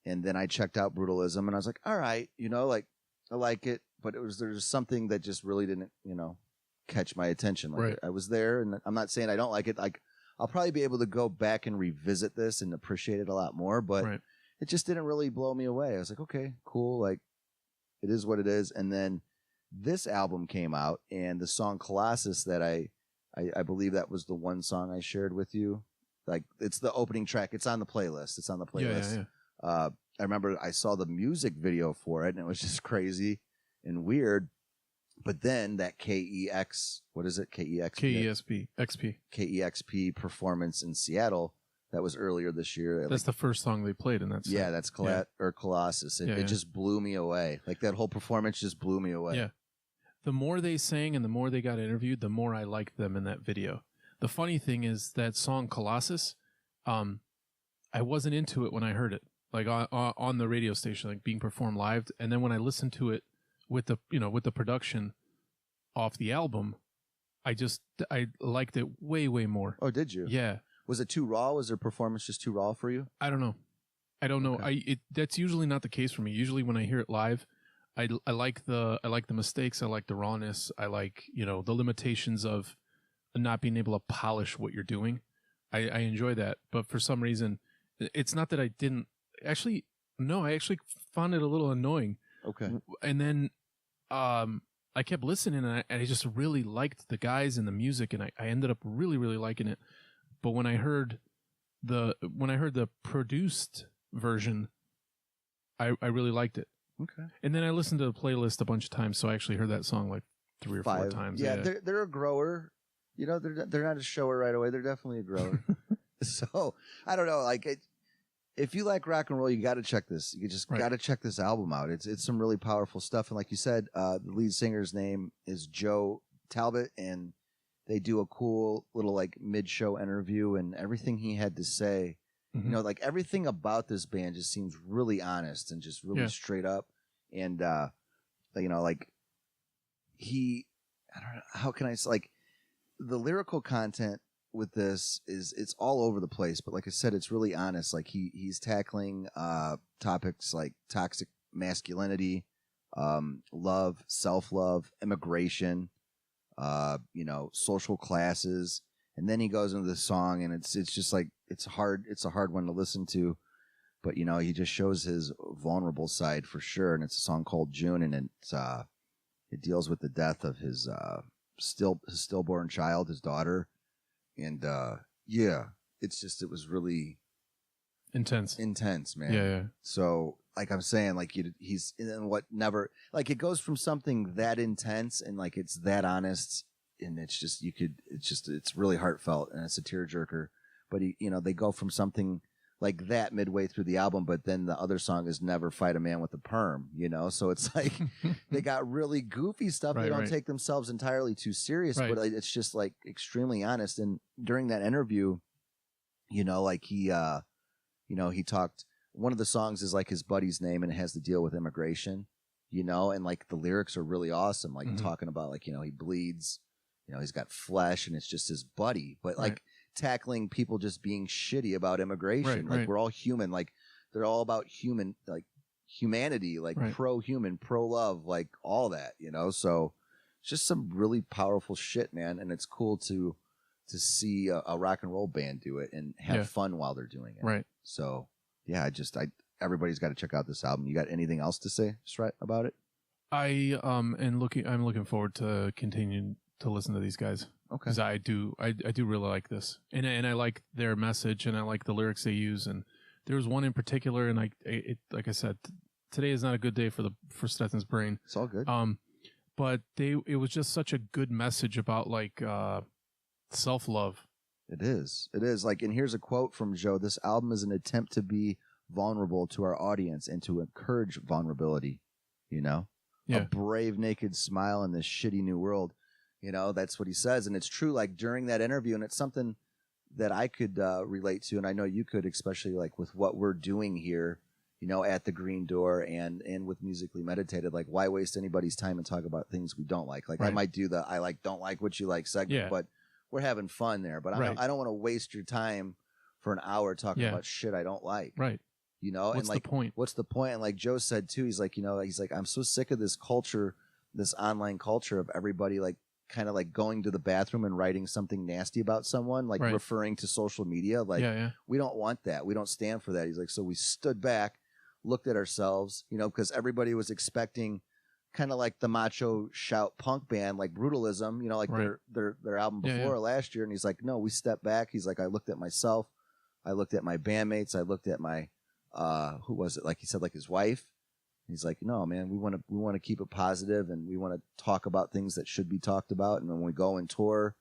and then I checked out Brutalism, and I was like, all right, like I like it, but there's something that just really didn't, catch my attention. Like Right. I was there, and I'm not saying I don't like it. Like I'll probably be able to go back and revisit this and appreciate it a lot more, but Right. it just didn't really blow me away. I was like, okay, cool. Like it is what it is. And then this album came out, and the song Colossus that I believe that was the one song I shared with you. Like it's the opening track. It's on the playlist. Yeah. I remember I saw the music video for it, and it was just crazy and weird. But then that what is it? KEXP performance in Seattle that was earlier this year. That's the first song they played in that set. Yeah, that's Colossus. It just blew me away. Like that whole performance just blew me away. Yeah. The more they sang and the more they got interviewed, the more I liked them in that video. The funny thing is that song Colossus, I wasn't into it when I heard it, like on the radio station, like being performed live. And then when I listened to it with the production off the album, I liked it way, way more. Oh, did you? Yeah. Was it too raw? Was their performance just too raw for you? I don't know. Okay. That's usually not the case for me. Usually when I hear it live, I like the mistakes. I like the rawness. I like, the limitations of not being able to polish what you're doing. I enjoy that. But for some reason, it's not that I didn't actually. No, I actually found it a little annoying. Okay. And then, I kept listening, and I just really liked the guys and the music, and I ended up really, really liking it. But when I heard the produced version, I really liked it. Okay. And then I listened to the playlist a bunch of times, so I actually heard that song like 3 or 4 times. Yeah, they're a grower. They're not a shower right away. They're definitely a grower. So I don't know. Like, if you like rock and roll, you got to check this. You just got to check this album out. It's some really powerful stuff. And like you said, the lead singer's name is Joe Talbot, and they do a cool little like mid-show interview, and everything he had to say. Mm-hmm. Like everything about this band just seems really honest and just really straight up. And, like I don't know, how can I say, like the lyrical content with this it's all over the place. But like I said, it's really honest. Like he's tackling, topics like toxic masculinity, love, self-love, immigration, social classes. And then he goes into the song, and it's just like it's a hard one to listen to, but he just shows his vulnerable side for sure. And it's a song called June, and it deals with the death of his stillborn child, his daughter, and it was really intense, man. Yeah. So like I'm saying, like he's in what never, like it goes from something that intense and like it's that honest. And it's really heartfelt, and it's a tearjerker. But they go from something like that midway through the album, but then the other song is Never Fight a Man with a Perm, So it's like they got really goofy stuff. They don't take themselves entirely too serious, but it's just like extremely honest. And during that interview, like he talked. One of the songs is like his buddy's name, and it has to deal with immigration, and like the lyrics are really awesome. Like talking about like he bleeds. He's got flesh, and it's just his buddy, but like tackling people just being shitty about immigration. Like we're all human. Like they're all about humanity, like pro-human, pro-love, like all that, so it's just some really powerful shit, man. And it's cool to see a rock and roll band do it and have fun while they're doing it. Right. So yeah, everybody's got to check out this album. You got anything else to say about it? I'm looking forward to continuing to listen to these guys. Okay. Because I do really like this, and I like their message, and I like the lyrics they use. And there was one in particular, and like I said, today is not a good day for Stetson's brain. It's all good. But it was just such a good message about like self-love. It is. Like, and here's a quote from Joe: "This album is an attempt to be vulnerable to our audience and to encourage vulnerability. A brave naked smile in this shitty new world." That's what he says. And it's true, like during that interview, and it's something that I could relate to, and I know you could, especially like with what we're doing here, you know, at the Green Door and with Musically Meditated. Like, why waste anybody's time and talk about things we don't like? Like, I might do the I like don't like what you like segment, but we're having fun there. But I don't want to waste your time for an hour talking about shit I don't like. Right. You know, what's and like, the point? What's the point? And like Joe said too, he's like, you know, I'm so sick of this culture, this online culture of everybody like kind of like going to the bathroom and writing something nasty about someone, like referring to social media. Like, we don't want that. We don't stand for that. He's like, so we stood back, looked at ourselves, you know, because everybody was expecting kind of like the macho shout punk band, like Brutalism, you know, like their album before last year. And he's like, no, we stepped back. He's like, I looked at myself. I looked at my bandmates. I looked at my, who was it? Like he said, like his wife. He's like, no, man, we want to keep it positive, and we want to talk about things that should be talked about. And when we go and tour,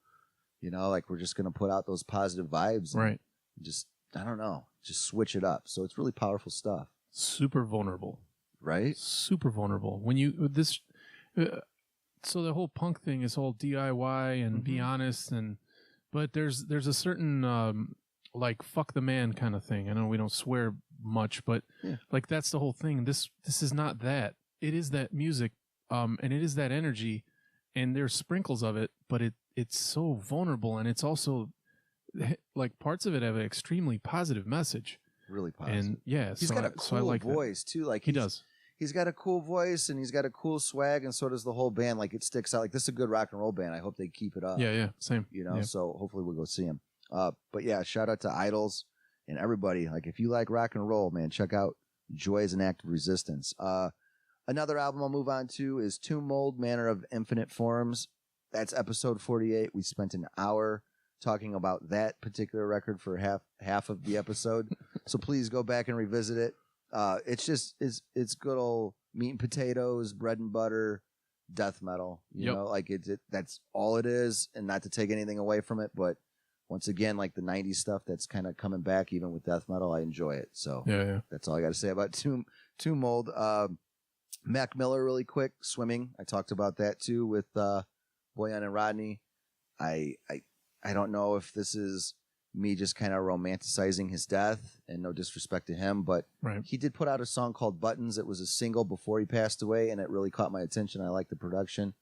you know, like we're just going to put out those positive vibes, and just, I don't know, just switch it up. So it's really powerful stuff. Super vulnerable, right? Super vulnerable. When you this, so the whole punk thing is all DIY and be honest, but there's a certain like fuck the man kind of thing. I know we don't swear much, but like that's the whole thing. This is not that. It is that music, and it is that energy, and there's sprinkles of it, but it's so vulnerable, and it's also like parts of it have an extremely positive message. Really positive. And he's got a cool voice too. Like he does. He's got a cool voice, and he's got a cool swag, and so does the whole band. Like it sticks out. Like this is a good rock and roll band. I hope they keep it up. Yeah, same. You know, so hopefully we'll go see him. But yeah, shout out to Idols and everybody. Like if you like rock and roll, man, check out Joy is an Act of Resistance. Another album I'll move on to is Tomb Mold, Manner of Infinite Forms. That's episode 48. We spent an hour talking about that particular record for half of the episode. So please go back and revisit it. It's just it's good old meat and potatoes, bread and butter, death metal. You know, like that's all it is, and not to take anything away from it, but once again, like the 90s stuff that's kind of coming back, even with death metal, I enjoy it. So that's all I got to say about Tomb Mold. Mac Miller, really quick, Swimming. I talked about that too with Boyan and Rodney. I don't know if this is me just kind of romanticizing his death, and no disrespect to him, but he did put out a song called Buttons. It was a single before he passed away, and it really caught my attention. I liked the production,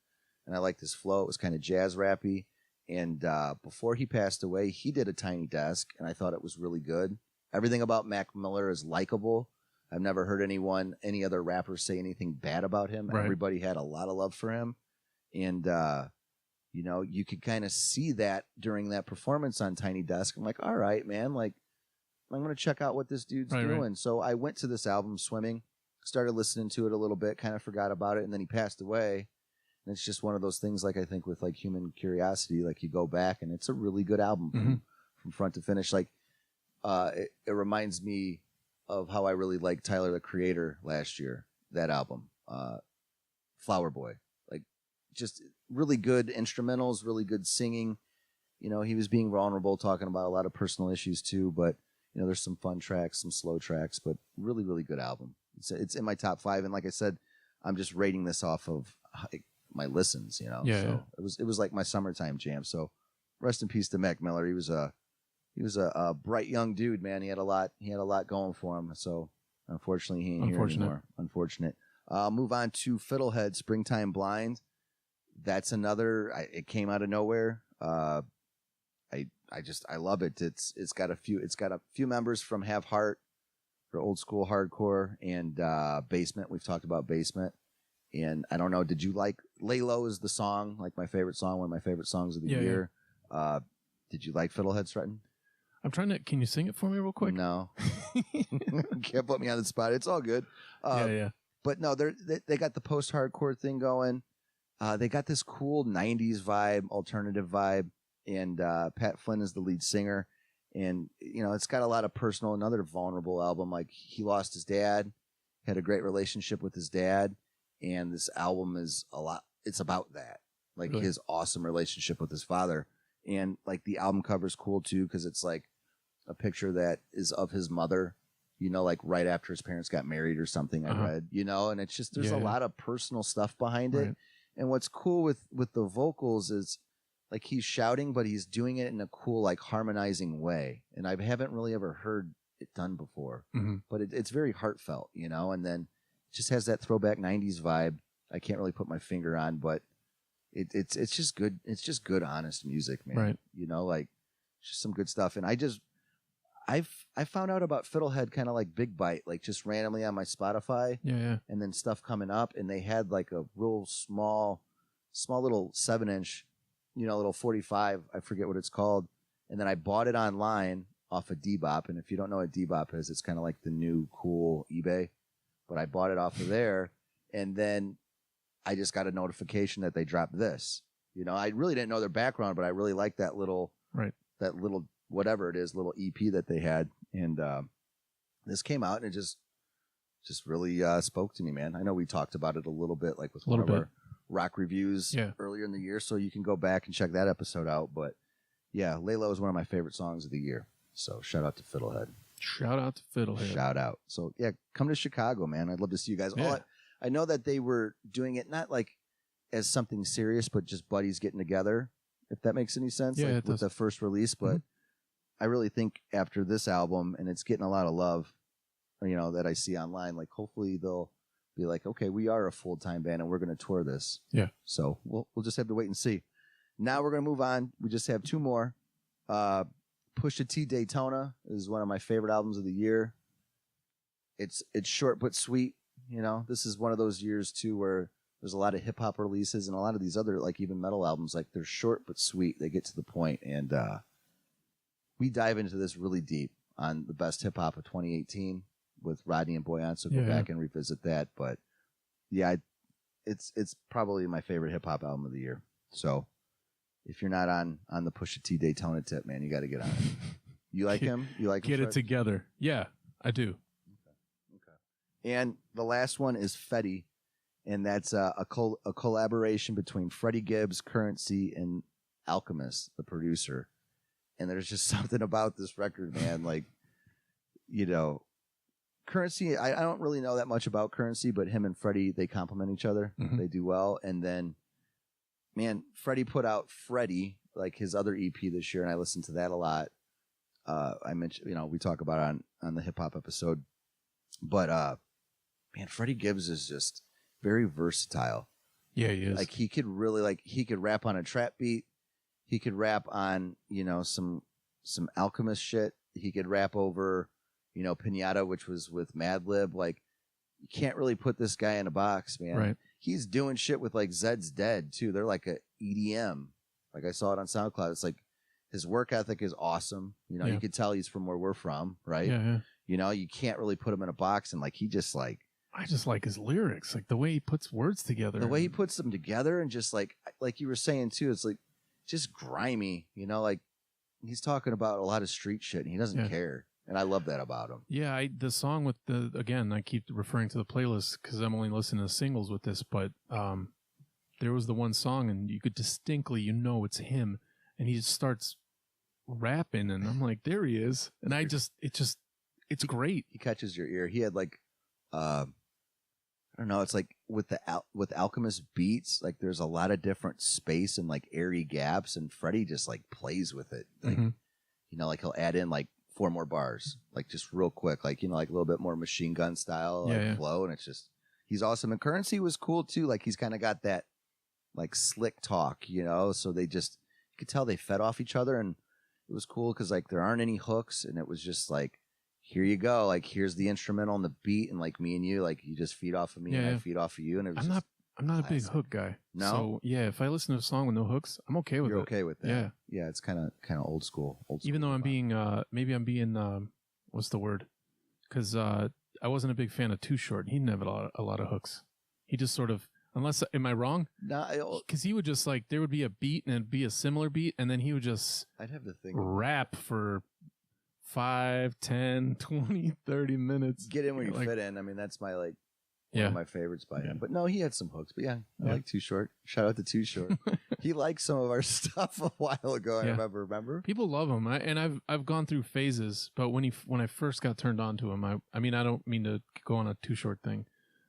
and I liked his flow. It was kind of jazz rappy. And before he passed away, he did a Tiny Desk, and I thought it was really good. Everything about Mac Miller is likable. I've never heard any other rapper say anything bad about him. Everybody had a lot of love for him. And, you know, you could kind of see that during that performance on Tiny Desk. I'm like, all right, man, like, I'm going to check out what this dude's doing. So I went to this album, Swimming, started listening to it a little bit, kind of forgot about it, and then he passed away. And it's just one of those things, like I think with like Human Curiosity, like you go back and it's a really good album from front to finish. Like it reminds me of how I really liked Tyler the Creator last year, that album, Flower Boy. Like just really good instrumentals, really good singing. You know, he was being vulnerable, talking about a lot of personal issues too, but you know, there's some fun tracks, some slow tracks, but really, really good album. It's in my top 5. And like I said, I'm just rating this off of my listens, you know. It was like my summertime jam. So rest in peace to Mac Miller. He was a bright young dude, man. He had a lot going for him. So unfortunately he ain't here anymore. Unfortunate. Move on to Fiddlehead, Springtime Blind. That's another, it came out of nowhere. I love it. It's got a few members from Have Heart for old school hardcore, and Basement. We've talked about Basement. And I don't know, did you like Lay Low is the song, like my favorite song, one of my favorite songs of the year. Did you like Fiddlehead, Stratton? I'm trying to, can you sing it for me real quick? No. Can't put me on the spot. It's all good. But no, they got the post-hardcore thing going. They got this cool 90s vibe, alternative vibe. And Pat Flynn is the lead singer. And, you know, it's got a lot of personal, another vulnerable album. Like he lost his dad, had a great relationship with his dad. And this album is it's about that, like his awesome relationship with his father. And like the album cover is cool too, because it's like a picture that is of his mother, you know, like right after his parents got married or something, I read, you know, and it's just, there's a lot of personal stuff behind it. And what's cool with the vocals is like he's shouting, but he's doing it in a cool, like harmonizing way. And I haven't really ever heard it done before, but it's very heartfelt, you know, and then it just has that throwback 90s vibe. I can't really put my finger on, but it's just good. It's just good, honest music, man. Right. You know, like just some good stuff. And I found out about Fiddlehead kind of like Big Bite, like just randomly on my Spotify. Yeah. And then stuff coming up, and they had like a real small little 7-inch, you know, little 45. I forget what it's called. And then I bought it online off of Dbop. And if you don't know what Dbop is, it's kind of like the new cool eBay. But I bought it off of there, and then I just got a notification that they dropped this. You know, I really didn't know their background, but I really liked that little whatever it is, little EP that they had. And this came out, and it just really spoke to me, man. I know we talked about it a little bit, like with one of our rock reviews earlier in the year, so you can go back and check that episode out. But yeah, Laylo is one of my favorite songs of the year. So shout out to Fiddlehead. Shout out to Fiddlehead. Shout out. So yeah, come to Chicago, man. I'd love to see you guys. Yeah. I know that they were doing it not like as something serious, but just buddies getting together, if that makes any sense. Yeah, like with the first release. But I really think after this album, and it's getting a lot of love, you know, that I see online, like hopefully they'll be like, okay, we are a full-time band and we're going to tour this. Yeah. So we'll just have to wait and see. Now we're going to move on. We just have two more. Pusha T Daytona is one of my favorite albums of the year. It's short but sweet. You know, this is one of those years too where there's a lot of hip hop releases, and a lot of these other, like even metal albums, like they're short but sweet. They get to the point, and we dive into this really deep on the best hip hop of 2018 with Rodney and Boyan. So go back and revisit that. But yeah, it's probably my favorite hip hop album of the year. So if you're not on the Pusha T Daytona tip, man, you got to get on it. You like him? You like him? Get it together. Yeah, I do. Okay. And the last one is Fetty, and that's a collaboration between Freddie Gibbs, Currency, and Alchemist, the producer. And there's just something about this record, man. Like, you know, Currency, I don't really know that much about Currency, but him and Freddie, they complement each other. They do well. And then, man, Freddie put out Freddie, like his other EP this year, and I listened to that a lot. I mentioned, you know, we talk about it on the hip hop episode. But, man, Freddie Gibbs is just very versatile. Yeah, he is. Like, he could rap on a trap beat. He could rap on, you know, some Alchemist shit. He could rap over, you know, Pinata, which was with Madlib. Like, you can't really put this guy in a box, man. Right. He's doing shit with like Zed's Dead too. They're like a EDM. Like I saw it on SoundCloud. It's like his work ethic is awesome. You know, you could tell he's from where we're from, right? Yeah. You know, you can't really put him in a box, and like he just like I just like his lyrics, like the way he puts words together. The way he puts them together, and just like you were saying too, it's like just grimy, you know, like he's talking about a lot of street shit and he doesn't care. And I love that about him. Yeah, the song with again, I keep referring to the playlist because I'm only listening to singles with this, but there was the one song and you could distinctly, you know, it's him, and he just starts rapping, and I'm like, there he is. And it's great. He catches your ear. He had like, I don't know, it's like with Alchemist beats, like there's a lot of different space and like airy gaps, and Freddie just like plays with it. Like, you know, like he'll add in like 4 more bars, like just real quick, like, you know, like a little bit more Machine Gun style flow, and it's just, he's awesome. And Currency was cool too, like he's kind of got that like slick talk, you know, so they just, you could tell they fed off each other, and it was cool because like there aren't any hooks, and it was just like, here you go, like here's the instrumental and the beat, and like me and you, like you just feed off of me and I feed off of you, and it was I'm not a big hook guy. No? So yeah, if I listen to a song with no hooks, I'm okay with it. You're okay with that. Yeah. Yeah, it's kind of old school. Even though I'm being maybe I'm being what's the word? Because I wasn't a big fan of Too Short. He didn't have a lot of hooks. He just sort of, unless, am I wrong? No, because he would just like, there would be a beat and it'd be a similar beat, and then he would just I'd have to think rap for 5, 10, 20, 30 minutes. Get in where you like, fit in. I mean, that's my like one of my favorites by him. But no, he had some hooks. But I like Too Short. Shout out to Too Short. He liked some of our stuff a while ago. I remember. People love him, I've gone through phases. But when I first got turned on to him, I mean, I don't mean to go on a Too Short thing,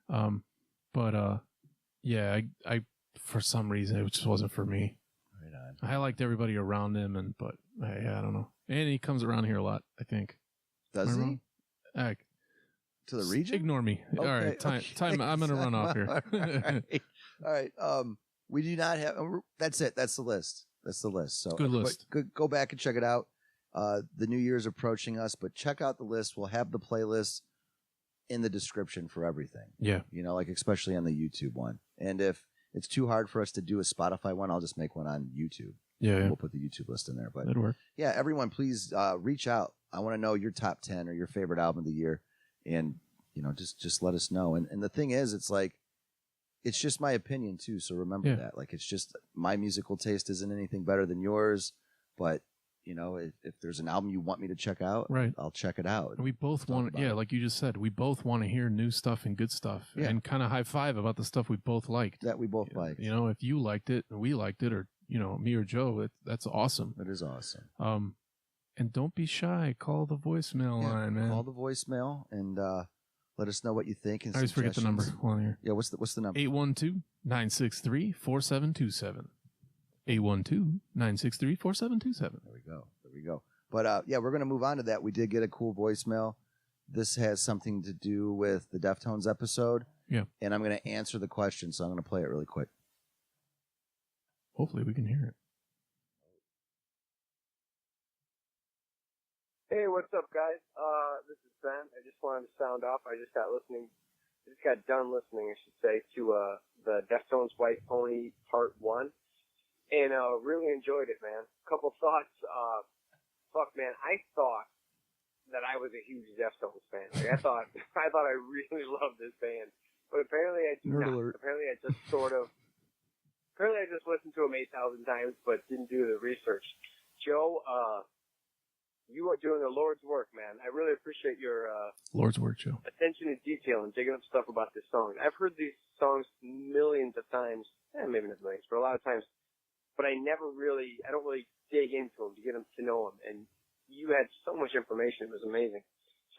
but I for some reason it just wasn't for me. Right on. I liked everybody around him, but I don't know. And he comes around here a lot, I think. Does he? To the region? Ignore me. Okay, All right, time. I'm gonna run off here. All right. We do not have. That's it. That's the list. That's the list. So Good list. Go back and check it out. The New Year's approaching us, but check out the list. We'll have the playlist in the description for everything. Yeah. Like especially on the YouTube one. And if it's too hard for us to do a Spotify one, I'll just make one on YouTube. Yeah. We'll put the YouTube list in there. But that'd work. Yeah, everyone, please reach out. I want to know your top 10 or your favorite album of the year, and just let us know. And the thing is, it's like, it's just my opinion too. So remember that. Like, it's just my musical taste isn't anything better than yours, but. If there's an album you want me to check out, right, I'll check it out. And we both want, like you just said, we both want to hear new stuff and good stuff, and kind of high five about the stuff we both liked. That we both liked. If you liked it and we liked it, or me or Joe, that's awesome. That is awesome. And don't be shy. Call the voicemail line, man. Call the voicemail and let us know what you think. And I always forget the number. Yeah, what's the number? 812-963-4727. 812-963-4727. There we go. But we're going to move on to that. We did get a cool voicemail. This has something to do with the Deftones episode. Yeah. And I'm going to answer the question, so I'm going to play it really quick. Hopefully we can hear it. Hey, what's up, guys? This is Ben. I just wanted to sound off. I just got done listening, I should say, to the Deftones White Pony Part 1. And really enjoyed it, man. Couple thoughts. Fuck, man, I thought that I was a huge Deftones fan. Like, I thought I really loved this band. But apparently I do not. Apparently I just listened to them 8,000 times, but didn't do the research. Joe, you are doing the Lord's work, man. I really appreciate your Lord's work, Joe. Attention to detail and digging up stuff about this song. I've heard these songs millions of times, maybe not millions, but a lot of times. But I don't really dig into them to get them to know them. And you had so much information. It was amazing.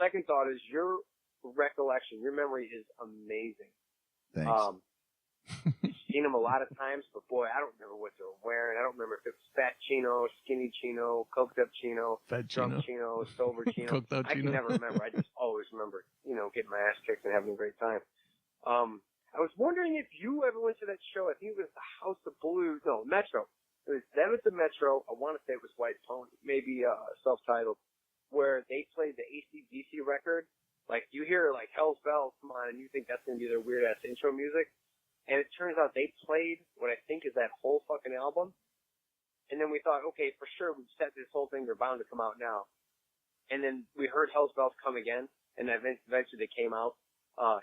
Second thought is your recollection, your memory is amazing. Thanks. You've seen them a lot of times, but boy, I don't remember what they were wearing. I don't remember if it was fat chino, skinny chino, coked up chino, drunk chino, sober chino. Coked out I can never remember. I just always remember, getting my ass kicked and having a great time. I was wondering if you ever went to that show. I think it was the House of Blues. No, Metro. That was the Metro. I want to say it was White Pony, maybe self-titled, where they played the AC/DC record. Like, you hear, like, Hell's Bells come on, and you think that's going to be their weird-ass intro music. And it turns out they played what I think is that whole fucking album. And then we thought, okay, for sure, we've set this whole thing. They're bound to come out now. And then we heard Hell's Bells come again, and eventually they came out.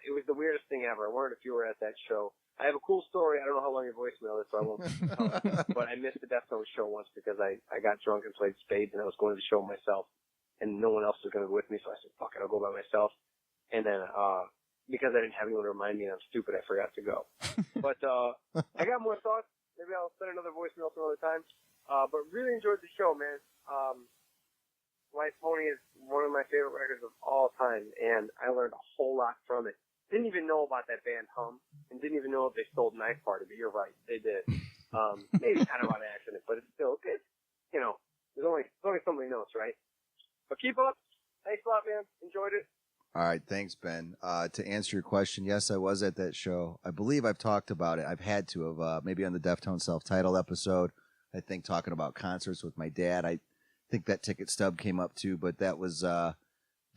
It was the weirdest thing ever. I wondered if you were at that show. I have a cool story. I don't know how long your voicemail is, so I won't tell it. But I missed the Deftones show once because I got drunk and played spades, and I was going to the show myself. And no one else was going to be with me, so I said, fuck it, I'll go by myself. And then, because I didn't have anyone to remind me and I'm stupid, I forgot to go. But I got more thoughts. Maybe I'll send another voicemail some other time. But really enjoyed the show, man. White Pony is one of my favorite records of all time, and I learned a whole lot from it. Didn't even know about that band Hum, and didn't even know if they stole Knife Party, but you're right, they did. Maybe kind of on accident, but it's still good. There's only somebody knows, right? But keep up. Thanks a lot, man. Enjoyed it. All right, thanks, Ben. To answer your question, yes, I was at that show. I believe I've talked about it. I've had to have, maybe on the Deftones self-titled episode. I think talking about concerts with my dad. I think that ticket stub came up too, but that was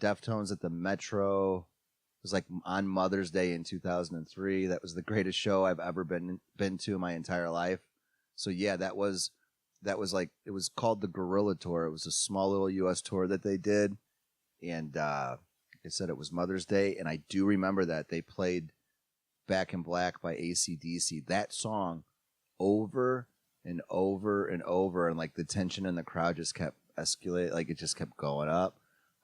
Deftones at the Metro. It was like on Mother's Day in 2003. That was the greatest show I've ever been to in my entire life. So yeah, that was like, it was called the Gorilla Tour. It was a small little U.S. tour that they did, and like I said, it was Mother's Day, and I do remember that they played Back in Black by AC/DC. That song over and over and over, and like the tension in the crowd just kept escalating. Like it just kept going up,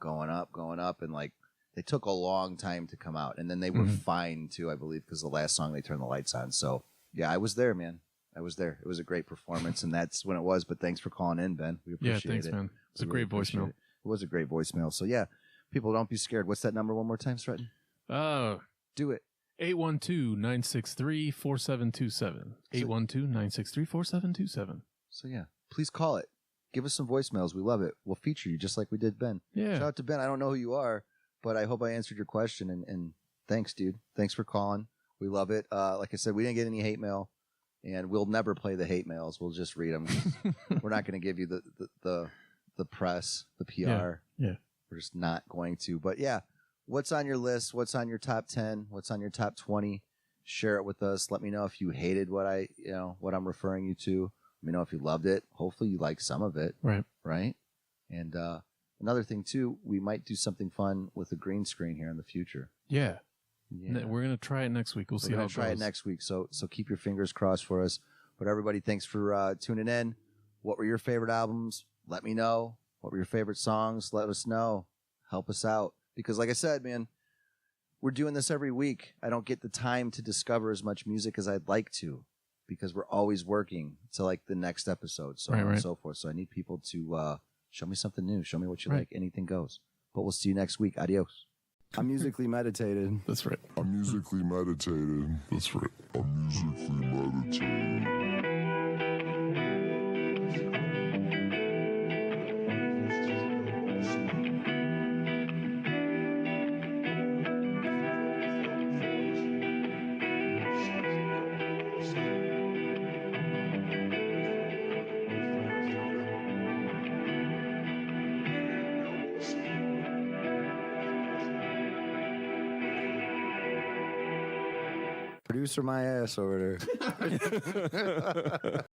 and like they took a long time to come out, and then they were fine too, I believe, because the last song they turned the lights on. So yeah, I was there, man. I was there. It was a great performance, and that's when it was. But thanks for calling in, Ben. We appreciate it. Yeah, thanks, man. It's a great voicemail. It was a great voicemail. So yeah. People, don't be scared. What's that number one more time, Stratton? Do it. 812-963-4727. 812-963-4727. So yeah, please call it. Give us some voicemails. We love it. We'll feature you just like we did Ben. Yeah. Shout out to Ben. I don't know who you are, but I hope I answered your question. And thanks, dude. Thanks for calling. We love it. Like I said, we didn't get any hate mail, and we'll never play the hate mails. We'll just read them. We're not going to give you the press, the PR. Yeah. We're just not going to. But yeah, what's on your list? What's on your top 10? What's on your top 20? Share it with us. Let me know if you hated what I'm referring you to. Let me know if you loved it. Hopefully you like some of it. Right. Right. And another thing too, we might do something fun with a green screen here in the future. Yeah. Yeah. We're going to try it next week. We'll see how it goes. Try it next week. So keep your fingers crossed for us. But everybody, thanks for tuning in. What were your favorite albums? Let me know. What were your favorite songs? Let us know. Help us out. Because like I said, man, we're doing this every week. I don't get the time to discover as much music as I'd like to because we're always working to like the next episode, so on and so forth. So I need people to show me something new. Show me what you like. Anything goes. But we'll see you next week. Adios. I'm musically meditated. That's right. I'm musically meditated. That's right. I'm musically meditated. Producer my ass over there.